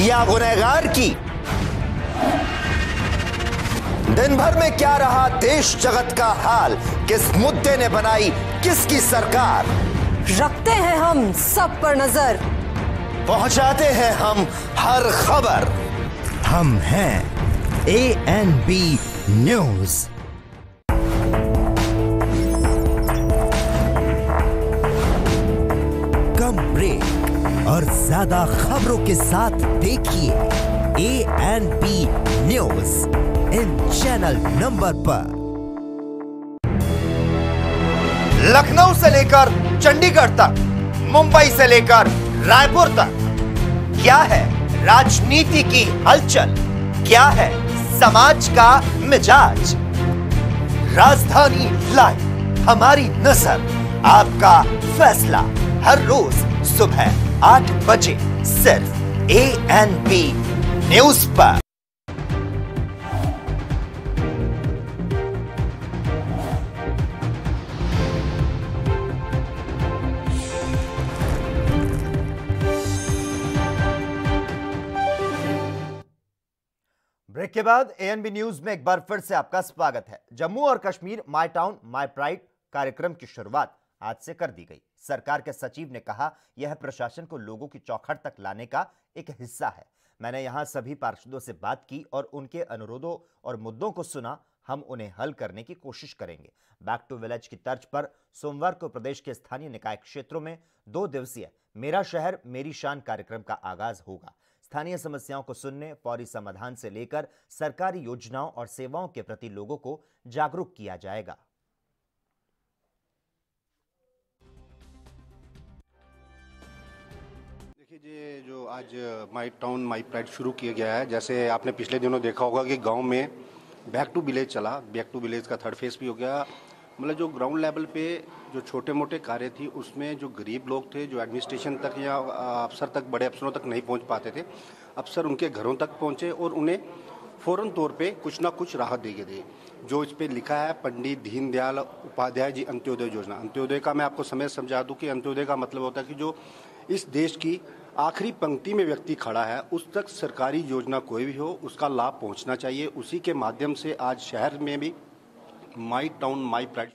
या गुनहगार की, दिन भर में क्या रहा देश जगत का हाल, किस मुद्दे ने बनाई किसकी सरकार, रखते हैं हम सब पर नजर, पहुंचाते हैं हम हर खबर। हम हैं एएनबी न्यूज। कम ब्रेक और ज्यादा खबरों के साथ देखिए ANB news in channel number पर। लखनऊ से लेकर चंडीगढ़ तक, मुंबई से लेकर रायपुर तक, क्या है राजनीति की हलचल, क्या है समाज का मिजाज। राजधानी लाइव, हमारी नजर, आपका फैसला, हर रोज सुबह 8 बजे सिर्फ ANP न्यूज पर। ब्रेक के बाद ANP न्यूज में एक बार फिर से आपका स्वागत है। जम्मू और Kashmir my town my pride कार्यक्रम की शुरुआत आज से कर दी गई। सरकार के सचिव ने कहा, यह प्रशासन को लोगों की चौखट तक लाने का एक हिस्सा है। मैंने यहां सभी पार्षदों से बात की और उनके अनुरोधों और मुद्दों को सुना। हम उन्हें हल करने की कोशिश करेंगे। बैक टू विलेज की तर्ज पर सोमवार को प्रदेश के स्थानीय निकाय क्षेत्रों में 2 दिवसीय मेरा शहर मेरी शान कार्यक्रम का आगाज होगा। स्थानीय समस्याओं को सुनने, फौरी समाधान से लेकर सरकारी योजनाओं और सेवाओं के प्रति लोगों को जागरूक किया जाएगा। देखिए, ये जो आज माय टाउन माय प्राइड शुरू किया गया है, जैसे आपने पिछले दिनों देखा होगा कि गांव में बैक टू विलेज चला। बैक टू विलेज का 3rd फेज भी हो गया। मतलब जो ग्राउंड लेवल पे जो छोटे मोटे कार्य थी, उसमें जो गरीब लोग थे, जो एडमिनिस्ट्रेशन तक या अफसर तक, बड़े अफसरों तक नहीं पहुंच पाते थे, अफसर उनके घरों तक पहुंचे और उन्हें फ़ौरन तौर पे कुछ ना कुछ राहत दे के दी। जो इस पे लिखा है पंडित दीनदयाल उपाध्याय जी अंत्योदय योजना। अंत्योदय का मैं आपको समय समझा दूं कि अंत्योदय का मतलब होता है कि जो इस देश की आखिरी पंक्ति में व्यक्ति खड़ा है, उस तक सरकारी योजना कोई भी हो, उसका लाभ पहुंचना चाहिए। उसी के माध्यम से आज शहर में भी माय टाउन माय प्राइड।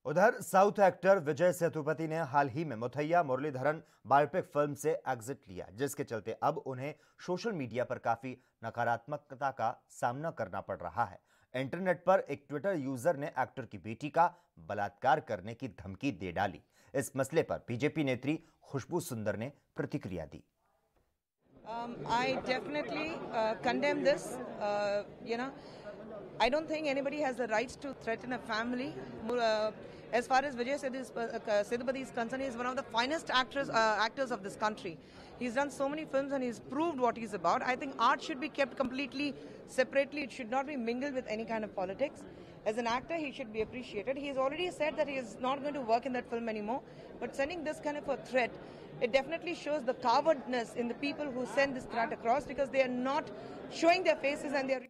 उधर साउथ एक्टर विजय सेतुपति ने हाल ही में मुथैया मुरलीधरन बायोपिक फिल्म से एग्जिट लिया, जिसके चलते अब उन्हें सोशल मीडिया पर काफी नकारात्मकता का सामना करना पड़ रहा है। इंटरनेट पर एक ट्विटर यूजर ने एक्टर की बेटी का बलात्कार करने की धमकी दे डाली। इस मसले पर बीजेपी नेत्री खुशबू सुंदर ने प्रतिक्रिया दी। I definitely condemn this. I don't think anybody has the right to threaten a family. As far as Vijay Sethupathi is concerned, he is one of the finest actors of this country. He's done so many films and he's proved what he's about. I think art should be kept completely separately. It should not be mingled with any kind of politics. As an actor, he should be appreciated. He has already said that he is not going to work in that film anymore. But sending this kind of a threat, it definitely shows the cowardness in the people who send this threat across, because they are not showing their faces and they are.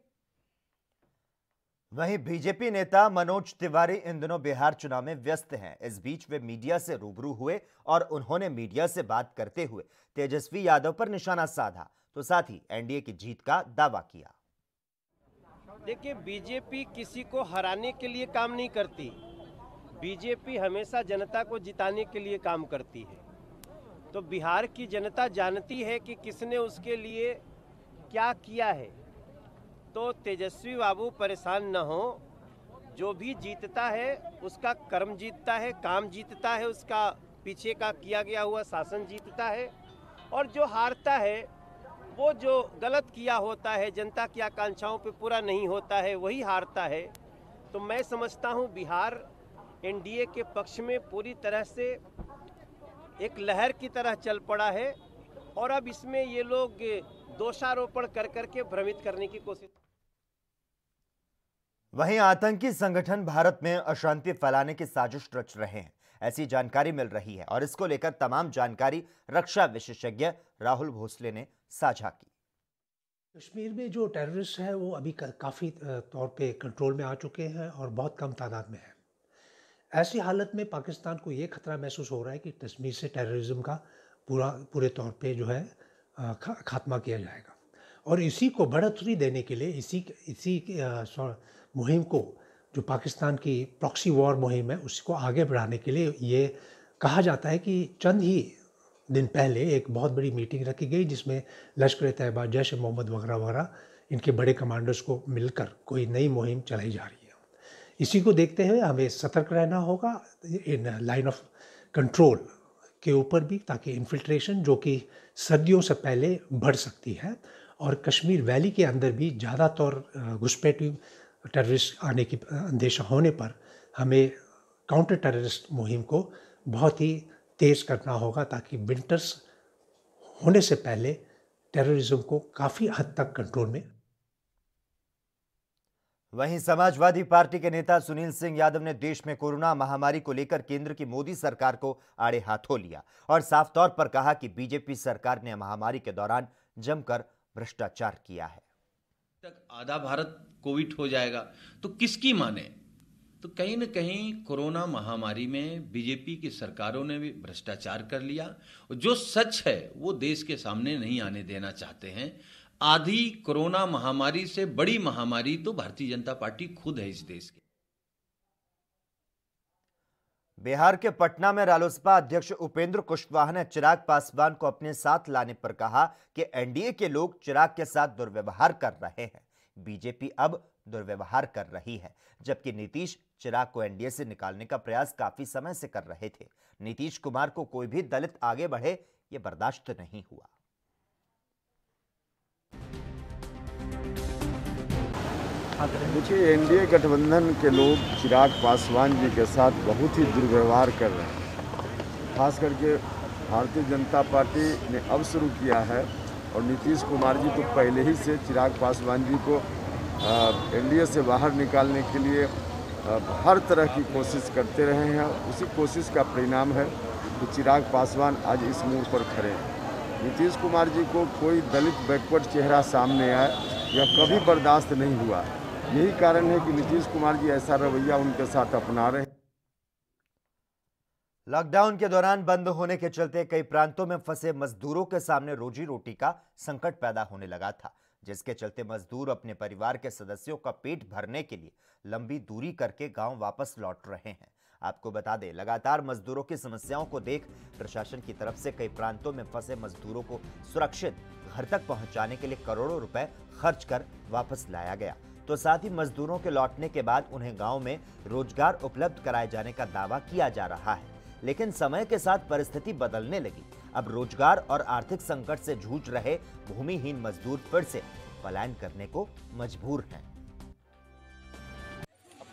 वहीं BJP नेता मनोज तिवारी इन दिनों बिहार चुनाव में व्यस्त हैं। इस बीच वे media से रूबरू हुए और उन्होंने मीडिया से बात करते हुए तेजस्वी यादव पर निशाना साधा, तो साथ ही एनडीए की जीत का दावा किया। देखिए, बीजेपी किसी को हराने के लिए काम नहीं करती। बीजेपी हमेशा जनता को जिताने के लिए काम करती है। तो बिहार की जनता जानती है कि किसने उसके लिए क्या किया है। तो तेजस्वी बाबू परेशान न हो। जो भी जीतता है उसका कर्म जीतता है, काम जीतता है, उसका पीछे का किया गया हुआ शासन जीतता है। और जो हारता है, वो जो गलत किया होता है, जनता की आकांक्षाओं पे पूरा नहीं होता है, वही हारता है। तो मैं समझता हूँ बिहार एनडीए के पक्ष में पूरी तरह से एक लहर की तरह चल पड़ा है और अब इसमें ये लोग दोषारोपण कर करके भ्रमित करने की कोशिश। वहीं आतंकी संगठन भारत में अशांति फैलाने की साजिश रच रहे हैं, ऐसी जानकारी मिल रही है और इसको लेकर तमाम जानकारी रक्षा विशेषज्ञ राहुल भोसले ने साझा की। कश्मीर में जो टेररिस्ट है वो अभी काफ़ी तौर पे कंट्रोल में आ चुके हैं और बहुत कम तादाद में है। ऐसी हालत में पाकिस्तान को ये खतरा महसूस हो रहा है कि कश्मीर से टेररिज्म का पूरे तौर पे जो है खात्मा किया जाएगा। और इसी को बढ़ोतरी देने के लिए इसी मुहिम को, जो पाकिस्तान की प्रॉक्सी वॉर मुहिम है, उसको आगे बढ़ाने के लिए ये कहा जाता है कि चंद ही दिन पहले एक बहुत बड़ी मीटिंग रखी गई जिसमें लश्कर-ए-तैयबा, जैश-ए-मोहम्मद वगैरह इनके बड़े कमांडर्स को मिलकर कोई नई मुहिम चलाई जा रही है। इसी को देखते हुए हमें सतर्क रहना होगा इन लाइन ऑफ कंट्रोल के ऊपर भी, ताकि इन्फिल्ट्रेशन जो कि सदियों से पहले बढ़ सकती है और कश्मीर वैली के अंदर भी ज़्यादातर घुसपैठी टेररिस्ट आने की अंदेशा होने पर हमें काउंटर टेररिस्ट मुहिम को बहुत ही तेज़ करना होगा, ताकि विंटर्स होने से पहले टेररिज्म को काफ़ी हद तक कंट्रोल में। वहीं समाजवादी पार्टी के नेता सुनील सिंह यादव ने देश में कोरोना महामारी को लेकर केंद्र की मोदी सरकार को आड़े हाथों लिया और साफ तौर पर कहा कि बीजेपी सरकार ने महामारी के दौरान जमकर भ्रष्टाचार किया है। तक आधा भारत कोविड हो जाएगा तो किसकी माने? तो कहीं न कहीं कोरोना महामारी में बीजेपी की सरकारों ने भी भ्रष्टाचार कर लिया। जो सच है वो देश के सामने नहीं आने देना चाहते हैं। आधी कोरोना महामारी से बड़ी महामारी तो भारतीय जनता पार्टी खुद है इस देश की। बिहार के पटना में रालोसपा अध्यक्ष उपेंद्र कुशवाहा ने चिराग पासवान को अपने साथ लाने पर कहा कि एनडीए के लोग चिराग के साथ दुर्व्यवहार कर रहे हैं। बीजेपी अब दुर्व्यवहार कर रही है, जबकि नीतीश चिराग को एनडीए से निकालने का प्रयास काफी समय से कर रहे थे। नीतीश कुमार को कोई भी दलित आगे बढ़े ये बर्दाश्त नहीं हुआ। देखिए, एनडीए गठबंधन के लोग चिराग पासवान जी के साथ बहुत ही दुर्व्यवहार कर रहे हैं। खास करके भारतीय जनता पार्टी ने अब शुरू किया है और नीतीश कुमार जी तो पहले ही से चिराग पासवान जी को एनडीए से बाहर निकालने के लिए हर तरह की कोशिश करते रहे हैं। उसी कोशिश का परिणाम है कि चिराग पासवान आज इस मोड़ पर खड़े हैं। नीतीश कुमार जी को कोई दलित बैकवर्ड चेहरा सामने आए यह कभी बर्दाश्त नहीं हुआ। यही कारण है कि नीतीश कुमार जी ऐसा रवैया उनके साथ अपना रहे हैं। लॉकडाउन के दौरान बंद होने के चलते कई प्रांतों में फंसे मजदूरों के सामने रोजी रोटी का संकट पैदा होने लगा था, जिसके चलते मजदूर अपने परिवार के सदस्यों का पेट भरने के लिए लंबी दूरी करके गांव वापस लौट रहे हैं। आपको बता दें, लगातार मजदूरों की समस्याओं को देख प्रशासन की तरफ से कई प्रांतों में फंसे मजदूरों को सुरक्षित घर तक पहुंचाने के लिए करोड़ों रुपए खर्च कर वापस लाया गया। तो साथ ही मजदूरों के लौटने के बाद उन्हें गांव में रोजगार उपलब्ध कराए जाने का दावा किया जा रहा है, लेकिन समय के साथ परिस्थिति बदलने लगी। अब रोजगार और आर्थिक संकट से जूझ रहे भूमिहीन मजदूर फिर से पलायन करने को मजबूर हैं।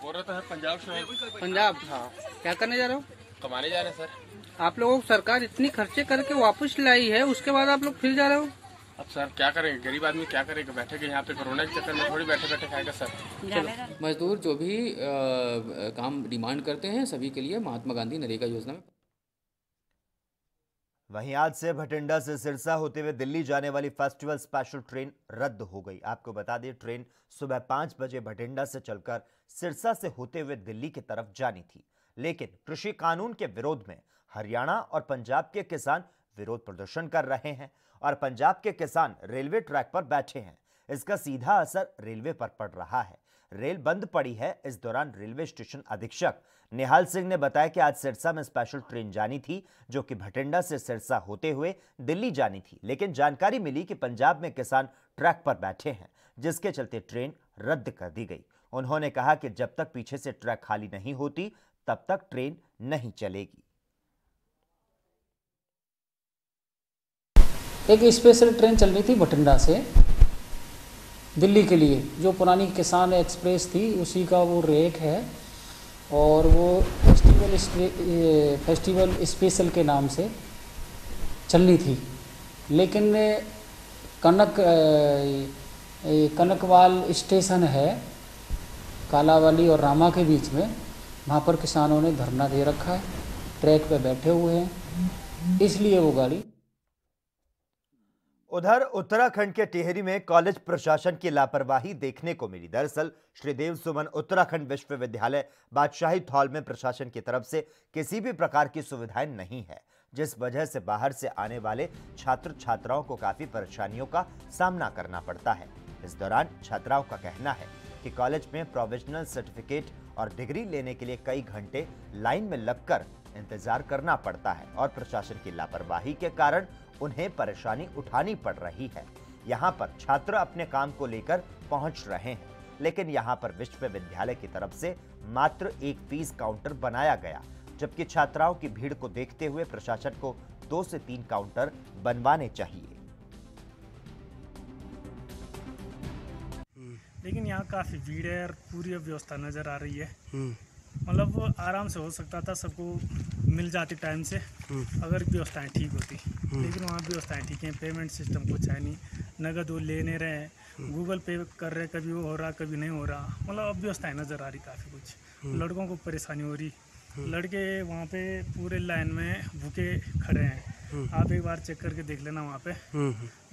बोल रहा था पंजाब से। पंजाब? हाँ। क्या करने जा रहे हो? कमाने जा रहे हैं सर। आप लोगों को सरकार इतनी खर्चे करके वापस लाई है, उसके बाद आप लोग फिर जा रहे हो? अब सर क्या करेंगे, गरीब आदमी क्या करेगा, बैठेगा यहाँ पे कोरोना के चक्कर में थोड़ी बैठे बैठे खाएगा सर। मजदूर जो भी काम डिमांड करते हैं सभी के लिए महात्मा गांधी नरेगा योजना में। वहीं आज से भटिंडा से सिरसा होते हुए दिल्ली जाने वाली फेस्टिवल स्पेशल ट्रेन रद्द हो गई। आपको बता दें, ट्रेन सुबह 5 बजे भटिंडा से चलकर सिरसा से होते हुए दिल्ली की तरफ जानी थी, लेकिन कृषि कानून के विरोध में हरियाणा और पंजाब के किसान विरोध प्रदर्शन कर रहे हैं और पंजाब के किसान रेलवे ट्रैक पर बैठे हैं। इसका सीधा असर रेलवे पर पड़ रहा है। रेल बंद पड़ी है। इस दौरान रेलवे स्टेशन अधीक्षक निहाल सिंह ने बताया कि आज सिरसा में स्पेशल ट्रेन जानी थी, जो कि भटिंडा से सिरसा होते हुए दिल्ली जानी थी, लेकिन जानकारी मिली कि पंजाब में किसान ट्रैक पर बैठे हैं, जिसके चलते ट्रेन रद्द कर दी गई। उन्होंने कहा कि जब तक पीछे से ट्रैक खाली नहीं होती तब तक ट्रेन नहीं चलेगी। एक स्पेशल ट्रेन चल रही थी भटिंडा से दिल्ली के लिए, जो पुरानी किसान एक्सप्रेस थी उसी का वो रेक है और वो फेस्टिवल स्पेशल के नाम से चलनी थी, लेकिन कनकवाल स्टेशन है कालावाली और रामा के बीच में, वहाँ पर किसानों ने धरना दे रखा है, ट्रैक पे बैठे हुए हैं, इसलिए वो गाड़ी। उधर उत्तराखंड के टिहरी में कॉलेज प्रशासन की लापरवाही देखने को मिली। दरअसल श्रीदेव सुमन उत्तराखंड विश्वविद्यालय बादशाही हॉल में प्रशासन की तरफ से किसी भी प्रकार की सुविधाएं नहीं है, जिस वजह से बाहर से आने वाले छात्र छात्राओं को काफी परेशानियों का सामना करना पड़ता है। इस दौरान छात्राओं का कहना है कि कॉलेज में प्रोविजनल सर्टिफिकेट और डिग्री लेने के लिए कई घंटे लाइन में लगकर इंतजार करना पड़ता है और प्रशासन की लापरवाही के कारण उन्हें परेशानी उठानी पड़ रही है। यहाँ पर छात्र अपने काम को लेकर पहुंच रहे हैं, लेकिन यहाँ पर विश्वविद्यालय की तरफ से मात्र एक फीस काउंटर बनाया गया, जबकि छात्राओं की भीड़ को देखते हुए प्रशासन को 2 से 3 काउंटर बनवाने चाहिए। लेकिन यहाँ काफी भीड़ है और पूरी व्यवस्था नजर आ रही है। मतलब आराम से हो सकता था, सबको मिल जाती टाइम से अगर व्यवस्थाएं ठीक होती। लेकिन वहाँ व्यवस्थाएं ठीक हैं, पेमेंट सिस्टम कुछ है नहीं, नगद वो ले नहीं रहे हैं, गूगल पे कर रहे, कभी वो हो रहा कभी नहीं हो रहा। मतलब अब व्यवस्थाएं नज़र आ रही काफ़ी कुछ, लड़कों को परेशानी हो रही। लड़के वहाँ पे पूरे लाइन में भूखे खड़े हैं, आप एक बार चेक करके देख लेना। वहाँ पे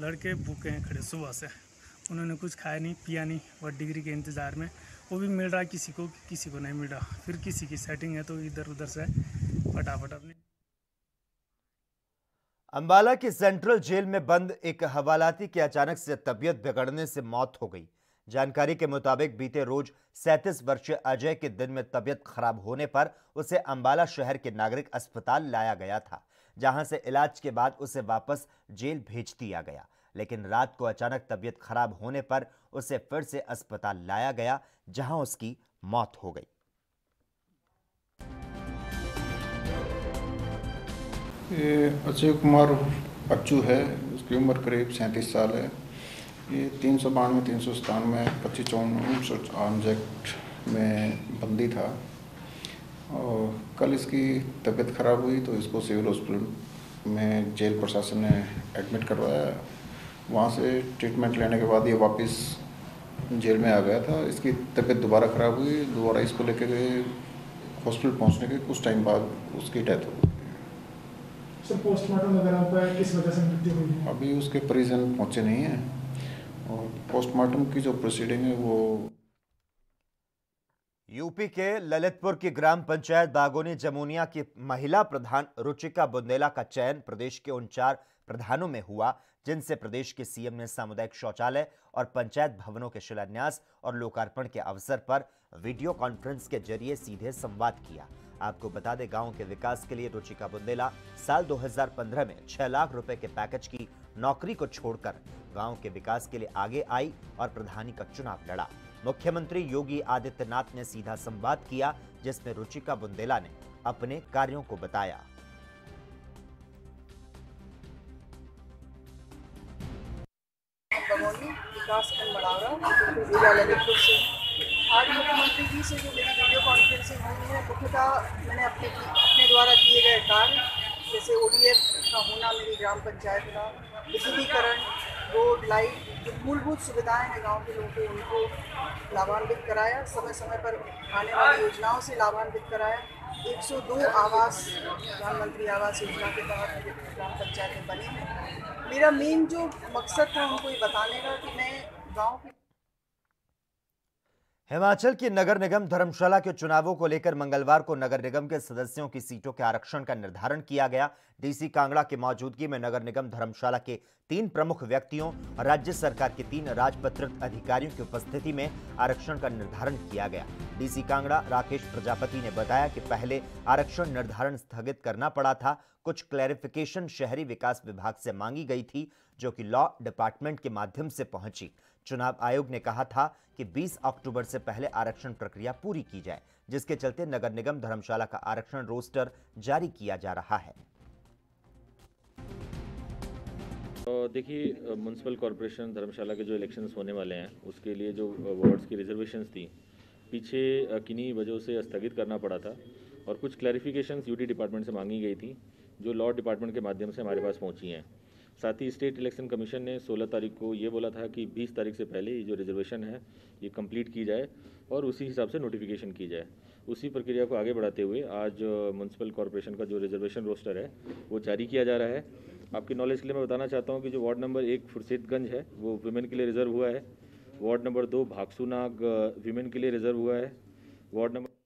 लड़के भूखे हैं खड़े सुबह से, उन्होंने कुछ खाया नहीं पिया नहीं, और डिग्री के इंतज़ार में। वो भी मिल रहा है किसी को नहीं मिल रहा, फिर किसी की सेटिंग है तो इधर उधर से फटाफट अपनी। अंबाला की सेंट्रल जेल में बंद एक हवालाती की अचानक से तबीयत बिगड़ने से मौत हो गई। जानकारी के मुताबिक बीते रोज 37 वर्षीय अजय के दिन में तबीयत खराब होने पर उसे अंबाला शहर के नागरिक अस्पताल लाया गया था, जहां से इलाज के बाद उसे वापस जेल भेज दिया गया। लेकिन रात को अचानक तबीयत खराब होने पर उसे फिर से अस्पताल लाया गया, जहां उसकी मौत हो गई। ये अजय कुमार बच्चू है, उसकी उम्र करीब 37 साल है। ये 392, 397, 2554 एक्ट में बंदी था और कल इसकी तबीयत खराब हुई तो इसको सिविल हॉस्पिटल में जेल प्रशासन ने एडमिट करवाया। वहाँ से ट्रीटमेंट लेने के बाद ये वापस जेल में आ गया था। इसकी तबीयत दोबारा ख़राब हुई, दोबारा इसको लेके गए हॉस्पिटल। पहुँचने के कुछ टाइम बाद उसकी डेथ हो गई। सर पोस्टमार्टम वगैरह पर किस वजह से मृत्यु हुई है? अभी उसके परिजन पहुँचे नहीं हैं और पोस्टमार्टम की जो प्रोसीडिंग है वो। यूपी के ललितपुर की ग्राम पंचायत बागोनी जमुनिया की महिला प्रधान रुचिका बुंदेला का चयन प्रदेश के उन 4 प्रधानों में हुआ जिनसे प्रदेश के सीएम ने सामुदायिक शौचालय और पंचायत भवनों के शिलान्यास और लोकार्पण के अवसर पर वीडियो कॉन्फ्रेंस के जरिए सीधे संवाद किया। आपको बता दें, गांव के विकास के लिए रुचिका बुंदेला साल 2015 में 6 लाख रुपए के पैकेज की नौकरी को छोड़कर गांव के विकास के लिए आगे आई और प्रधानी का चुनाव लड़ा। मुख्यमंत्री योगी आदित्यनाथ ने सीधा संवाद किया, जिसमें रुचिका बुंदेला ने अपने कार्यों को बताया। विकासखंड मड़ावरा जिला ललितपुर से आज मुख्यमंत्री जी से जो मेरी वीडियो कॉन्फ्रेंसिंग हुई है, मुख्यतः मैंने अपने द्वारा किए गए कार्य जैसे ODF का होना, मेरी ग्राम पंचायत का विद्युतीकरण, रोड, लाइट, जो मूलभूत सुविधाएं हैं गांव के लोगों को, उनको लाभान्वित कराया। समय समय पर आने वाली योजनाओं से लाभान्वित कराया। 102 आवास प्रधानमंत्री आवास योजना के तहत ग्राम पंचायत में बने हैं। मेरा मेन जो मकसद था उनको ये बताने का कि मैं गाँव की। हिमाचल की नगर निगम धर्मशाला के चुनावों को लेकर मंगलवार को नगर निगम के सदस्यों की सीटों के आरक्षण का निर्धारण किया गया। डीसी कांगड़ा की मौजूदगी में नगर निगम धर्मशाला के 3 प्रमुख व्यक्तियों और राज्य सरकार के 3 राजपत्रित अधिकारियों की उपस्थिति में आरक्षण का निर्धारण किया गया। डीसी कांगड़ा राकेश प्रजापति ने बताया कि पहले आरक्षण निर्धारण स्थगित करना पड़ा था। कुछ क्लैरिफिकेशन शहरी विकास विभाग से मांगी गई थी, जो कि लॉ डिपार्टमेंट के माध्यम से पहुंची। चुनाव आयोग ने कहा था कि 20 अक्टूबर से पहले आरक्षण प्रक्रिया पूरी की जाए, जिसके चलते नगर निगम धर्मशाला का आरक्षण रोस्टर जारी किया जा रहा है। देखिए, म्युनिसिपल कॉरपोरेशन धर्मशाला के जो इलेक्शंस होने वाले हैं उसके लिए जो वार्ड्स की रिजर्वेशंस थी पीछे किन्हीं वजहों से स्थगित करना पड़ा था और कुछ क्लैरिफिकेशंस यूटी डिपार्टमेंट से मांगी गई थी, जो लॉ डिपार्टमेंट के माध्यम से हमारे पास पहुंची हैं। साथ ही स्टेट इलेक्शन कमीशन ने 16 तारीख को ये बोला था कि 20 तारीख से पहले ये जो रिजर्वेशन है ये कंप्लीट की जाए और उसी हिसाब से नोटिफिकेशन की जाए। उसी प्रक्रिया को आगे बढ़ाते हुए आज म्युनिसिपल कॉरपोरेशन का जो रिजर्वेशन रोस्टर है वो जारी किया जा रहा है। आपकी नॉलेज के लिए मैं बताना चाहता हूँ कि जो वार्ड नंबर 1 फुरसेतगंज है वो विमेन के लिए रिजर्व हुआ है। वार्ड नंबर 2 भागसूनाग विमेन के लिए रिजर्व हुआ है। वार्ड नंबर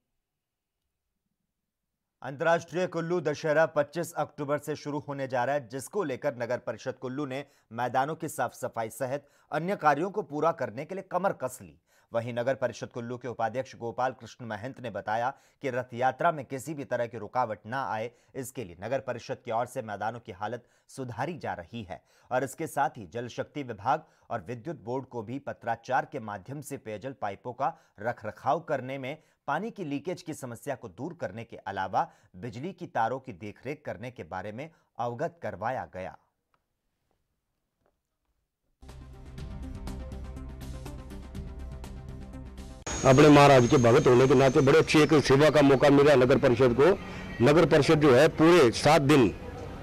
अंतर्राष्ट्रीय कुल्लू दशहरा 25 अक्टूबर से शुरू होने जा रहा है, जिसको लेकर नगर परिषद कुल्लू ने मैदानों की साफ सफाई सहित अन्य कार्यों को पूरा करने के लिए कमर कस ली। वहीं नगर परिषद कुल्लू के उपाध्यक्ष गोपाल कृष्ण महंत ने बताया कि रथ यात्रा में किसी भी तरह की रुकावट ना आए, इसके लिए नगर परिषद की ओर से मैदानों की हालत सुधारी जा रही है और इसके साथ ही जल शक्ति विभाग और विद्युत बोर्ड को भी पत्राचार के माध्यम से पेयजल पाइपों का रखरखाव करने में, पानी की लीकेज की समस्या को दूर करने के अलावा बिजली की तारों की देखरेख करने के बारे में अवगत करवाया गया। अपने महाराज के भगत होने के नाते बड़े अच्छी एक सेवा का मौका मिला नगर परिषद को। नगर परिषद जो है पूरे 7 दिन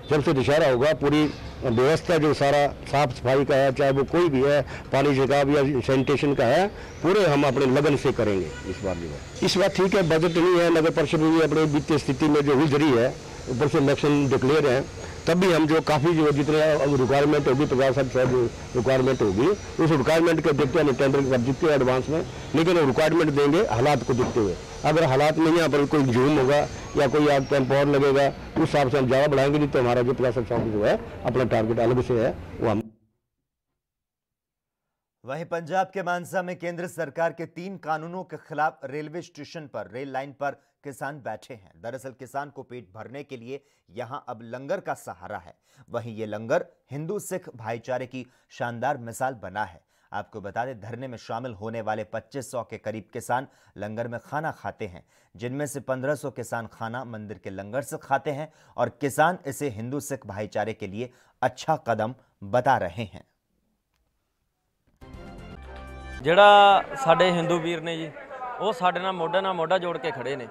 जब से दशहरा होगा पूरी व्यवस्था जो सारा साफ सफाई का है, चाहे वो कोई भी है, पानी छिड़काव या सैनिटेशन का है, पूरे हम अपने लगन से करेंगे। इस बार जो है इस बार ठीक है, बजट नहीं है, नगर परिषद भी अपने वित्तीय स्थिति में जो गुजरी है, ऊपर से इलेक्शन डिक्लेयर है, तब भी हम जो काफ़ी जो जितने रिक्वायरमेंट होगी 50 जो रिक्वायरमेंट होगी उस रिक्वायरमेंट के देखते हैं टेंडर कर सकते हैं एडवांस में, लेकिन रिक्वायरमेंट देंगे हालात को देखते हुए। अगर हालात में यहाँ पर कोई जूम होगा या कोई आग कैंप और लगेगा उस हिसाब से हम ज़्यादा बढ़ाएंगे, नहीं तो हमारा जो 50% जो है अपना टारगेट अलग से है वो हम। वहीं पंजाब के मानसा में केंद्र सरकार के 3 कानूनों के खिलाफ रेलवे स्टेशन पर रेल लाइन पर किसान बैठे हैं। दरअसल किसान को पेट भरने के लिए यहां अब लंगर का सहारा है। वहीं ये लंगर हिंदू सिख भाईचारे की शानदार मिसाल बना है। आपको बता दें, धरने में शामिल होने वाले 2500 के करीब किसान लंगर में खाना खाते हैं, जिनमें से 1500 किसान खाना मंदिर के लंगर से खाते हैं और किसान इसे हिंदू सिख भाईचारे के लिए अच्छा कदम बता रहे हैं। ਜਿਹੜਾ ਸਾਡੇ ਹਿੰਦੂ ਵੀਰ ਨੇ ਜੀ ਉਹ ਸਾਡੇ ਨਾਲ ਮੋਢਾ ਜੋੜ ਕੇ ਖੜੇ ਨੇ,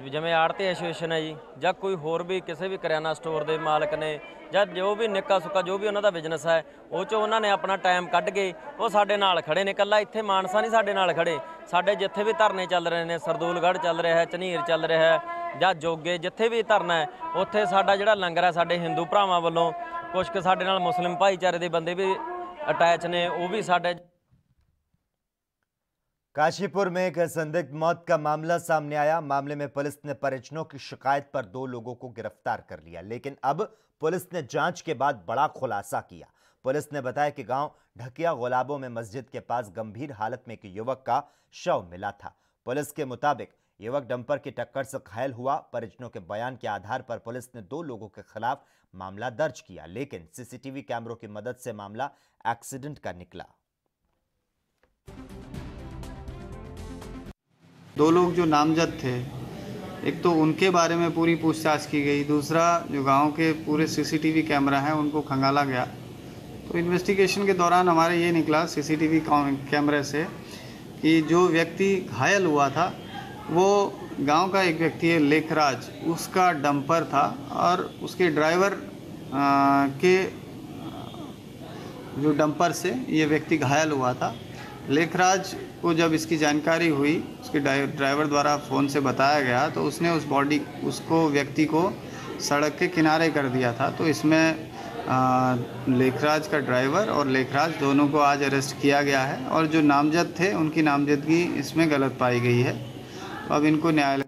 ਜਿਵੇਂ ਆੜਤੀ ਐਸੋਸੀਏਸ਼ਨ ਹੈ ਜੀ ਜਾਂ ਕੋਈ ਹੋਰ ਵੀ ਕਿਸੇ ਵੀ ਕਰਿਆਨਾ ਸਟੋਰ ਦੇ ਮਾਲਕ ਨੇ ਜਾਂ ਜੋ ਵੀ ਨਿੱਕਾ ਸੁੱਕਾ ਜੋ ਵੀ ਉਹਨਾਂ ਦਾ ਬਿਜ਼ਨਸ ਹੈ ਉਹ 'ਚੋਂ ਉਹਨਾਂ ਨੇ ਆਪਣਾ ਟਾਈਮ ਕੱਢ ਕੇ ਉਹ ਸਾਡੇ ਨਾਲ ਖੜੇ ਨੇ। ਇਕੱਲਾ ਇੱਥੇ ਮਾਨਸਾ ਨਹੀਂ ਸਾਡੇ ਨਾਲ ਖੜੇ, ਸਾਡੇ ਜਿੱਥੇ ਵੀ ਧਰਨੇ ਚੱਲ ਰਹੇ ਨੇ, ਸਰਦੂਲਗੜ੍ਹ ਚੱਲ ਰਿਹਾ ਹੈ, ਝਨੀਰ ਚੱਲ ਰਿਹਾ ਹੈ ਜਾਂ ਜੋਗੇ ਜਿੱਥੇ ਵੀ ਧਰਨਾ ਹੈ ਉੱਥੇ ਸਾਡਾ ਜਿਹੜਾ ਲੰਗਰ ਹੈ ਸਾਡੇ ਹਿੰਦੂ ਭਰਾਵਾਂ ਵੱਲੋਂ, ਕੁਛ ਕੁ ਸਾਡੇ ਨਾਲ ਮੁਸਲਿਮ ਭਾਈਚਾਰੇ ਦੇ ਬੰਦੇ ਵੀ ਅਟੈਚ ਨੇ, ਉਹ ਵੀ ਸਾਡੇ। काशीपुर में एक संदिग्ध मौत का मामला सामने आया। मामले में पुलिस ने परिजनों की शिकायत पर 2 लोगों को गिरफ्तार कर लिया, लेकिन अब पुलिस ने जांच के बाद बड़ा खुलासा किया। पुलिस ने बताया कि गांव ढकिया गुलाबों में मस्जिद के पास गंभीर हालत में एक युवक का शव मिला था। पुलिस के मुताबिक युवक डंपर की टक्कर से घायल हुआ। परिजनों के बयान के आधार पर पुलिस ने 2 लोगों के खिलाफ मामला दर्ज किया, लेकिन सीसीटीवी कैमरों की मदद से मामला एक्सीडेंट का निकला। 2 लोग जो नामजद थे, एक तो उनके बारे में पूरी पूछताछ की गई, दूसरा जो गांव के पूरे सीसीटीवी कैमरा हैं उनको खंगाला गया। तो इन्वेस्टिगेशन के दौरान हमारे ये निकला सीसीटीवी कैमरे से कि जो व्यक्ति घायल हुआ था वो गांव का एक व्यक्ति है लेखराज, उसका डंपर था और उसके ड्राइवर के जो डंपर से ये व्यक्ति घायल हुआ था। लेखराज को जब इसकी जानकारी हुई, उसके ड्राइवर द्वारा फ़ोन से बताया गया, तो उसने उसको व्यक्ति को सड़क के किनारे कर दिया था। तो इसमें लेखराज का ड्राइवर और लेखराज दोनों को आज अरेस्ट किया गया है और जो नामजद थे उनकी नामजदगी इसमें गलत पाई गई है। तो अब इनको न्यायालय।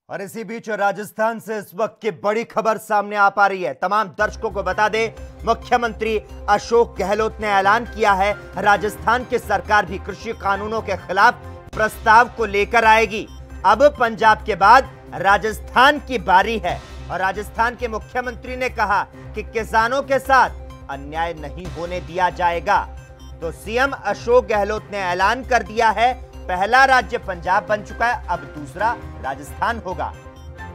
और इसी बीच राजस्थान से इस वक्त की बड़ी खबर सामने आ पा रही है। तमाम दर्शकों को बता दें, मुख्यमंत्री अशोक गहलोत ने ऐलान किया है राजस्थान की सरकार भी कृषि कानूनों के खिलाफ प्रस्ताव को लेकर आएगी। अब पंजाब के बाद राजस्थान की बारी है और राजस्थान के मुख्यमंत्री ने कहा कि किसानों के साथ अन्याय नहीं होने दिया जाएगा। तो सीएम अशोक गहलोत ने ऐलान कर दिया है, पहला राज्य पंजाब बन चुका है, अब दूसरा राजस्थान होगा।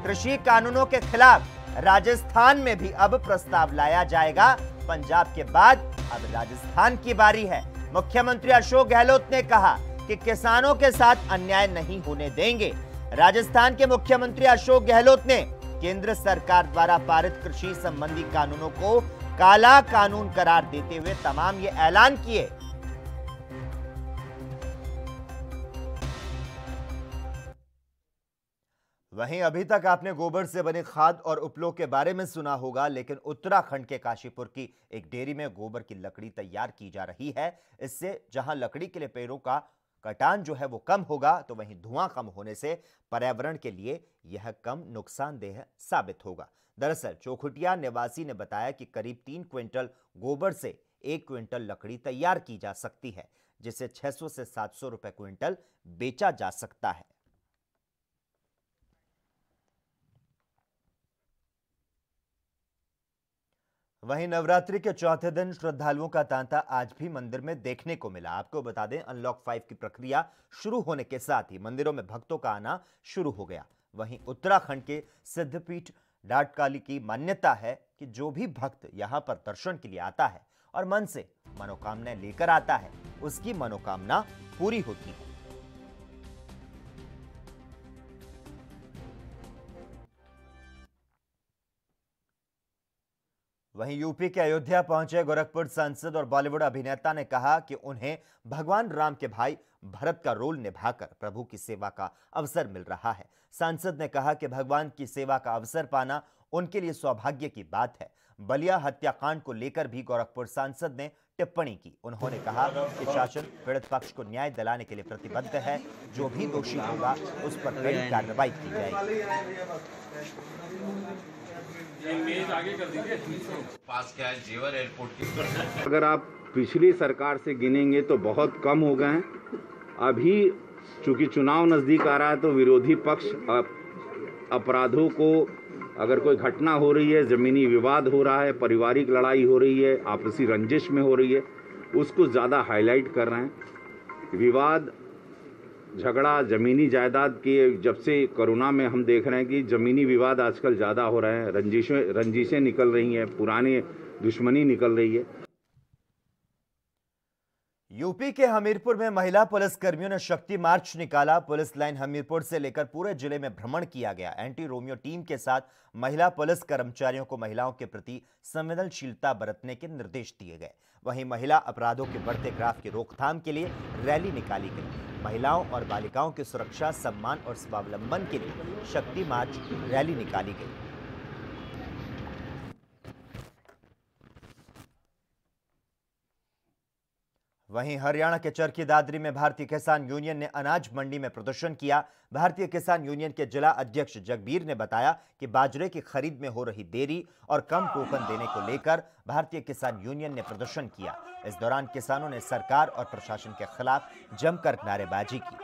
कृषि कानूनों के खिलाफ राजस्थान में भी अब प्रस्ताव लाया जाएगा। पंजाब के बाद अब राजस्थान की बारी है। मुख्यमंत्री अशोक गहलोत ने कहा कि किसानों के साथ अन्याय नहीं होने देंगे। राजस्थान के मुख्यमंत्री अशोक गहलोत ने केंद्र सरकार द्वारा पारित कृषि संबंधी कानूनों को काला कानून करार देते हुए तमाम ये ऐलान किए। वहीं अभी तक आपने गोबर से बने खाद और उपलों के बारे में सुना होगा, लेकिन उत्तराखंड के काशीपुर की एक डेयरी में गोबर की लकड़ी तैयार की जा रही है। इससे जहां लकड़ी के लिए पेड़ों का कटान जो है वो कम होगा, तो वहीं धुआं कम होने से पर्यावरण के लिए यह कम नुकसानदेह साबित होगा। दरअसल चौखुटिया निवासी ने बताया कि करीब 3 क्विंटल गोबर से 1 क्विंटल लकड़ी तैयार की जा सकती है, जिसे 600 से 700 रुपए क्विंटल बेचा जा सकता है। वहीं नवरात्रि के चौथे दिन श्रद्धालुओं का तांता आज भी मंदिर में देखने को मिला। आपको बता दें, अनलॉक 5 की प्रक्रिया शुरू होने के साथ ही मंदिरों में भक्तों का आना शुरू हो गया। वहीं उत्तराखंड के सिद्धपीठ डाटकाली की मान्यता है कि जो भी भक्त यहां पर दर्शन के लिए आता है और मन से मनोकामनाएं लेकर आता है, उसकी मनोकामना पूरी होती है। वहीं यूपी के अयोध्या पहुंचे गोरखपुर सांसद और बॉलीवुड अभिनेता ने कहा कि उन्हें भगवान राम के भाई भरत का रोल निभाकर प्रभु की सेवा का अवसर मिल रहा है। सांसद ने कहा कि भगवान की सेवा का अवसर पाना उनके लिए सौभाग्य की बात है। बलिया हत्याकांड को लेकर भी गोरखपुर सांसद ने टिप्पणी की। उन्होंने कहा कि शासन पीड़ित पक्ष को न्याय दिलाने के लिए प्रतिबद्ध है। जो भी दोषी होगा उस पर कड़ी कार्रवाई की जाएगी। पास क्या है जेवर एयरपोर्ट की। अगर आप पिछली सरकार से गिनेंगे तो बहुत कम हो गए हैं। अभी चूंकि चुनाव नजदीक आ रहा है तो विरोधी पक्ष अपराधों को, अगर कोई घटना हो रही है, जमीनी विवाद हो रहा है, पारिवारिक लड़ाई हो रही है, आपसी रंजिश में हो रही है, उसको ज़्यादा हाईलाइट कर रहे हैं। विवाद, झगड़ा जमीनी जायदाद के, जब से कोरोना में हम देख रहे हैं कि जमीनी विवाद आजकल ज़्यादा हो रहे हैं, रंजिशें निकल रही हैं, पुरानी दुश्मनी निकल रही है। यूपी के हमीरपुर में महिला पुलिस कर्मियों ने शक्ति मार्च निकाला। पुलिस लाइन हमीरपुर से लेकर पूरे जिले में भ्रमण किया गया। एंटी रोमियो टीम के साथ महिला पुलिस कर्मचारियों को महिलाओं के प्रति संवेदनशीलता बरतने के निर्देश दिए गए। वहीं महिला अपराधों के बढ़ते ग्राफ की रोकथाम के लिए रैली निकाली गई। महिलाओं और बालिकाओं की सुरक्षा, सम्मान और स्वावलंबन के लिए शक्ति मार्च रैली निकाली गई। वहीं हरियाणा के चरखी दादरी में भारतीय किसान यूनियन ने अनाज मंडी में प्रदर्शन किया। भारतीय किसान यूनियन के जिला अध्यक्ष जगबीर ने बताया कि बाजरे की खरीद में हो रही देरी और कम टोकन देने को लेकर भारतीय किसान यूनियन ने प्रदर्शन किया। इस दौरान किसानों ने सरकार और प्रशासन के खिलाफ जमकर नारेबाजी की।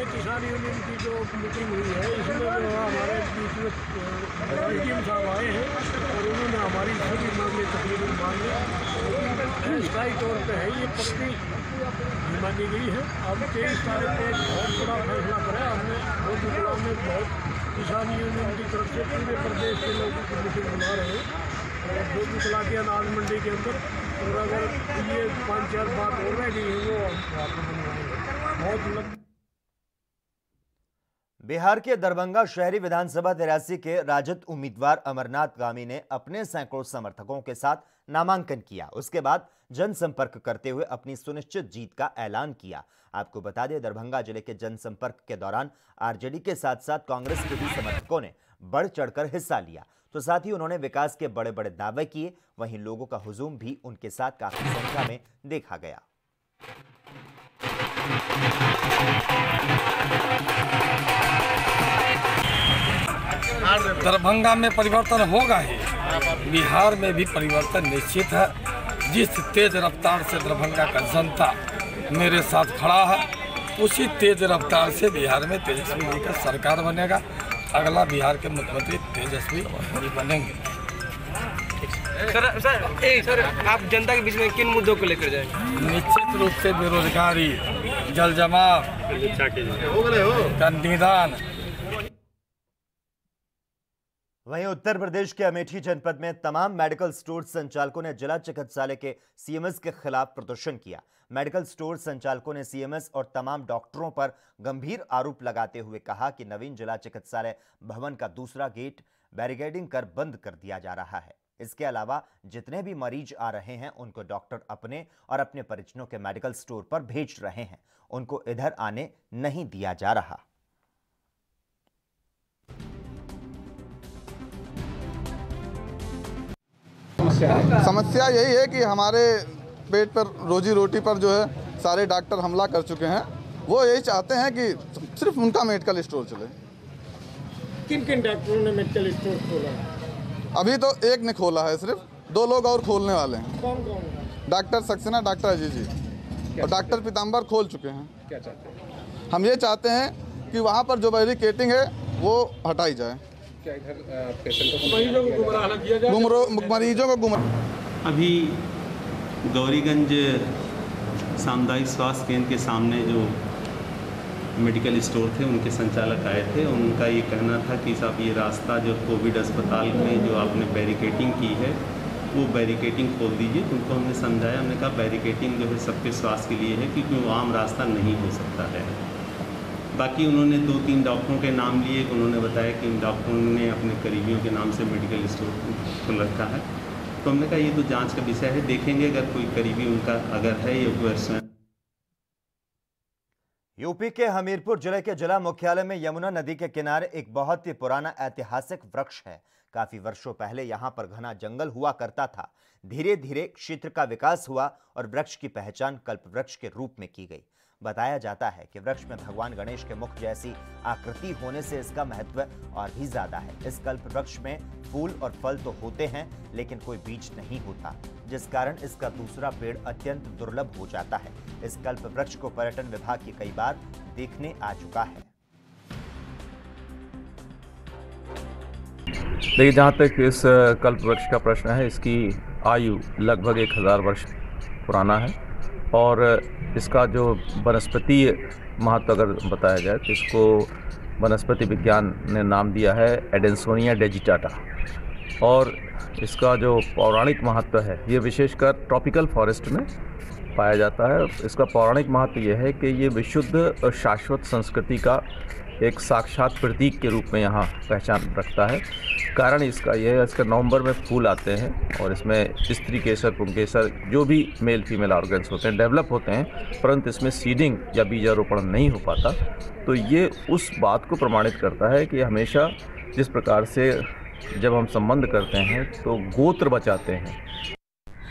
किसान यूनियन की जो मीटिंग हुई है, इसमें जो हमारे बीच में साहब आए हैं और उन्होंने हमारी सभी मांगे तकरीबन मान ली। स्थायी तौर पर है, ये पक्की मानी गई है। अब 23 तारीख को बहुत बड़ा फैसला करा। हमने बहुत में बहुत किसान यूनियन की तरफ से पूरे प्रदेश के लोगों की मीटिंग बुला रहे हैं और बहुत कला के अनाज मंडी के अंदर। और अगर ये 5-4 बात हो रही है वो बहुत बिहार के दरभंगा शहरी विधानसभा 83 के राजद उम्मीदवार अमरनाथ गामी ने अपने सैकड़ों समर्थकों के साथ नामांकन किया। उसके बाद जनसंपर्क करते हुए अपनी सुनिश्चित जीत का ऐलान किया। आपको बता दें, दरभंगा जिले के जनसंपर्क के दौरान आरजेडी के साथ साथ कांग्रेस के भी समर्थकों ने बढ़ चढ़कर हिस्सा लिया। तो साथ ही उन्होंने विकास के बड़े बड़े दावे किए। वहीं लोगों का हुजूम भी उनके साथ काफी संख्या में देखा गया। दरभंगा में परिवर्तन होगा ही, बिहार में भी परिवर्तन निश्चित है। जिस तेज रफ्तार से दरभंगा का जनता मेरे साथ खड़ा है, उसी तेज रफ्तार से बिहार में तेजस्वी जी का सरकार बनेगा। अगला बिहार के मुख्यमंत्री तेजस्वी जी बनेंगे। सर आप जनता के बीच में किन मुद्दों को लेकर जाएंगे? निश्चित रूप से बेरोजगारी, जल जमाव का निदान। वहीं उत्तर प्रदेश के अमेठी जनपद में तमाम मेडिकल स्टोर संचालकों ने जिला चिकित्सालय के सीएमएस के खिलाफ प्रदर्शन किया। मेडिकल स्टोर संचालकों ने सीएमएस और तमाम डॉक्टरों पर गंभीर आरोप लगाते हुए कहा कि नवीन जिला चिकित्सालय भवन का दूसरा गेट बैरिकेडिंग कर बंद कर दिया जा रहा है। इसके अलावा जितने भी मरीज आ रहे हैं उनको डॉक्टर अपने और अपने परिजनों के मेडिकल स्टोर पर भेज रहे हैं, उनको इधर आने नहीं दिया जा रहा। समस्या यही है कि हमारे पेट पर, रोजी रोटी पर जो है सारे डॉक्टर हमला कर चुके हैं। वो यही चाहते हैं कि सिर्फ उनका मेडिकल स्टोर चले। किन किन डॉक्टरों ने मेडिकल स्टोर खोला है? अभी तो एक ने खोला है, सिर्फ 2 लोग और खोलने वाले हैं। कौन कौन? डॉक्टर सक्सेना, डॉक्टर अजीत जी और डॉक्टर पीताम्बर खोल चुके हैं। क्या चाहते हैं? हम ये चाहते हैं कि वहाँ पर जो बैरिकेडिंग है वो हटाई जाए। क्या इधर मरीजों को गुमराह किया जाए? मरीजों को गुमराह। अभी गौरीगंज सामुदायिक स्वास्थ्य केंद्र के सामने जो मेडिकल स्टोर थे, उनके संचालक आए थे। उनका ये कहना था कि साहब ये रास्ता जो कोविड अस्पताल में जो आपने बैरिकेटिंग की है वो बैरिकेटिंग खोल दीजिए। उनको हमने समझाया, हमने कहा बैरिकेटिंग जो है सबके स्वास्थ्य के लिए है, क्योंकि वो आम रास्ता नहीं हो सकता है। बाकी उन्होंने 2-3 डॉक्टरों के नाम लिए। उन्होंने बताया कि इन डॉक्टरों ने अपने करीबियों के नाम से मेडिकल स्टोर खोल रखा है। तो हमने कहा ये तो जांच का विषय है, देखेंगे अगर कोई करीबी उनका अगर है या वो स्वयं। यूपी के हमीरपुर जिले के जिला मुख्यालय में यमुना नदी के किनारे एक बहुत ही पुराना ऐतिहासिक वृक्ष है। काफी वर्षों पहले यहाँ पर घना जंगल हुआ करता था। धीरे धीरे क्षेत्र का विकास हुआ और वृक्ष की पहचान कल्प वृक्ष के रूप में की गई। बताया जाता है कि वृक्ष में भगवान गणेश के मुख जैसी आकृति होने से इसका महत्व और भी ज्यादा है। इस कल्प वृक्ष में फूल और फल तो होते हैं, लेकिन कोई बीज नहीं होता, जिस कारण इसका दूसरा पेड़ अत्यंत दुर्लभ हो जाता है। इस कल्प वृक्ष को पर्यटन विभाग की कई बार देखने आ चुका है। देखिए, जहाँ तक इस कल्प वृक्ष का प्रश्न है, इसकी आयु लगभग 1000 वर्ष पुराना है और इसका जो वनस्पतीय महत्व अगर बताया जाए तो इसको वनस्पति विज्ञान ने नाम दिया है एडेंसोनिया डेजिटाटा। और इसका जो पौराणिक महत्व है ये विशेषकर ट्रॉपिकल फॉरेस्ट में पाया जाता है। इसका पौराणिक महत्व ये है कि ये विशुद्ध और शाश्वत संस्कृति का एक साक्षात प्रतीक के रूप में यहाँ पहचान रखता है। कारण इसका यह है, इसका नवंबर में फूल आते हैं और इसमें स्त्री केसर, पुंकेसर जो भी मेल फीमेल ऑर्गन्स होते हैं डेवलप होते हैं, परंतु इसमें सीडिंग या बीजारोपण नहीं हो पाता। तो ये उस बात को प्रमाणित करता है कि हमेशा जिस प्रकार से जब हम संबंध करते हैं तो गोत्र बचाते हैं।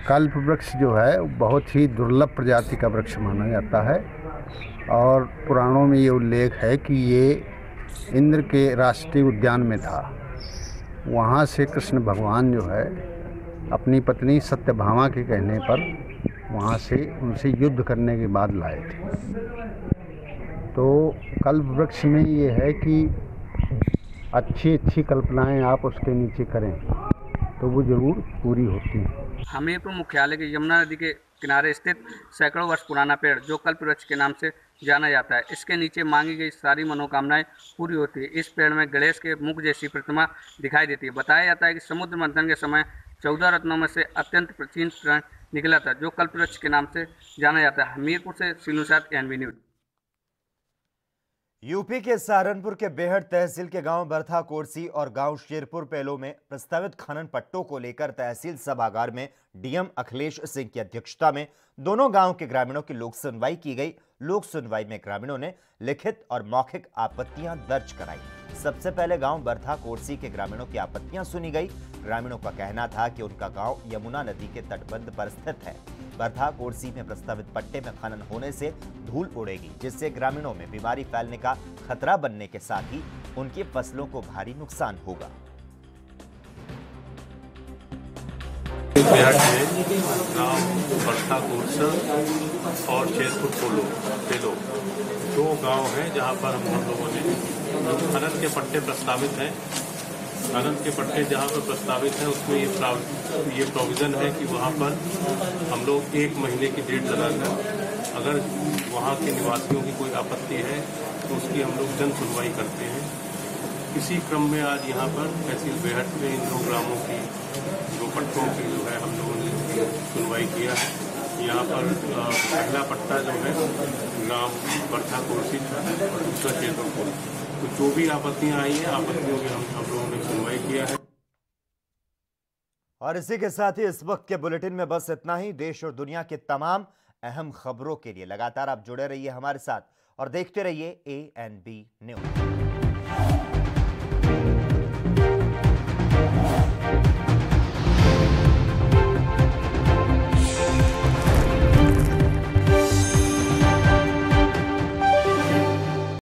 कल्प वृक्ष जो है बहुत ही दुर्लभ प्रजाति का वृक्ष माना जाता है और पुराणों में ये उल्लेख है कि ये इंद्र के राष्ट्रीय उद्यान में था। वहाँ से कृष्ण भगवान जो है अपनी पत्नी सत्यभामा के कहने पर वहाँ से उनसे युद्ध करने के बाद लाए थे। तो कल्प वृक्ष में ये है कि अच्छी कल्पनाएं आप उसके नीचे करें तो वो ज़रूर पूरी होती हैं। हमीरपुर मुख्यालय के यमुना नदी के किनारे स्थित सैकड़ों वर्ष पुराना पेड़ जो कल्प वृक्ष के नाम से जाना जाता है, इसके नीचे मांगी गई सारी मनोकामनाएं पूरी होती है। इस पेड़ में गणेश के मुख जैसी प्रतिमा दिखाई देती है। बताया जाता है कि समुद्र मंथन के समय 14 रत्नों में से अत्यंत प्राचीन प्रण निकला था जो कल्प वृक्ष के नाम से जाना जाता है। हमीरपुर से सीनू साथ एनवी न्यूज। यूपी के सहारनपुर के बेहड़ तहसील के गांव बरथा कोरसी और गांव शेरपुर पेलो में प्रस्तावित खनन पट्टों को लेकर तहसील सभागार में डीएम अखिलेश सिंह की अध्यक्षता में दोनों गांव के ग्रामीणों की लोक सुनवाई की गई। लोक सुनवाई में ग्रामीणों ने लिखित और मौखिक आपत्तियां दर्ज कराई। सबसे पहले गांव बरथा कोरसी के ग्रामीणों की आपत्तियां सुनी गई। ग्रामीणों का कहना था कि उनका गांव यमुना नदी के तटबंध पर स्थित है। बरथा कोरसी में प्रस्तावित पट्टे में खनन होने से धूल उड़ेगी, जिससे ग्रामीणों में बीमारी फैलने का खतरा बनने के साथ ही उनकी फसलों को भारी नुकसान होगा। गांव बरथा कोरसा और शेरपुर पेलो 2 गांव हैं जहां पर हम लोगों ने खनन के पट्टे प्रस्तावित हैं। खनन के पट्टे जहाँ पर प्रस्तावित हैं उसमें ये प्रोविज़न है कि वहाँ पर हम लोग 1 महीने की डेट लगाकर अगर वहाँ के निवासियों की कोई आपत्ति है तो उसकी हम लोग जन सुनवाई करते हैं। इसी क्रम में आज यहाँ पर तहसील बेहड़ में इन 2 ग्रामों की 2 पट्टों की जो है हम लोगों ने सुनवाई किया है। यहाँ पर पहला पट्टा जो है ग्राम बरथा कोरसी था और दूसरा शेरपुर। तो जो भी आपत्तियां आई हैं, आपत्तियों की हम लोगों ने सुनवाई किया है। और इसी के साथ ही इस वक्त के बुलेटिन में बस इतना ही। देश और दुनिया के तमाम अहम खबरों के लिए लगातार आप जुड़े रहिए हमारे साथ और देखते रहिए ANB न्यूज।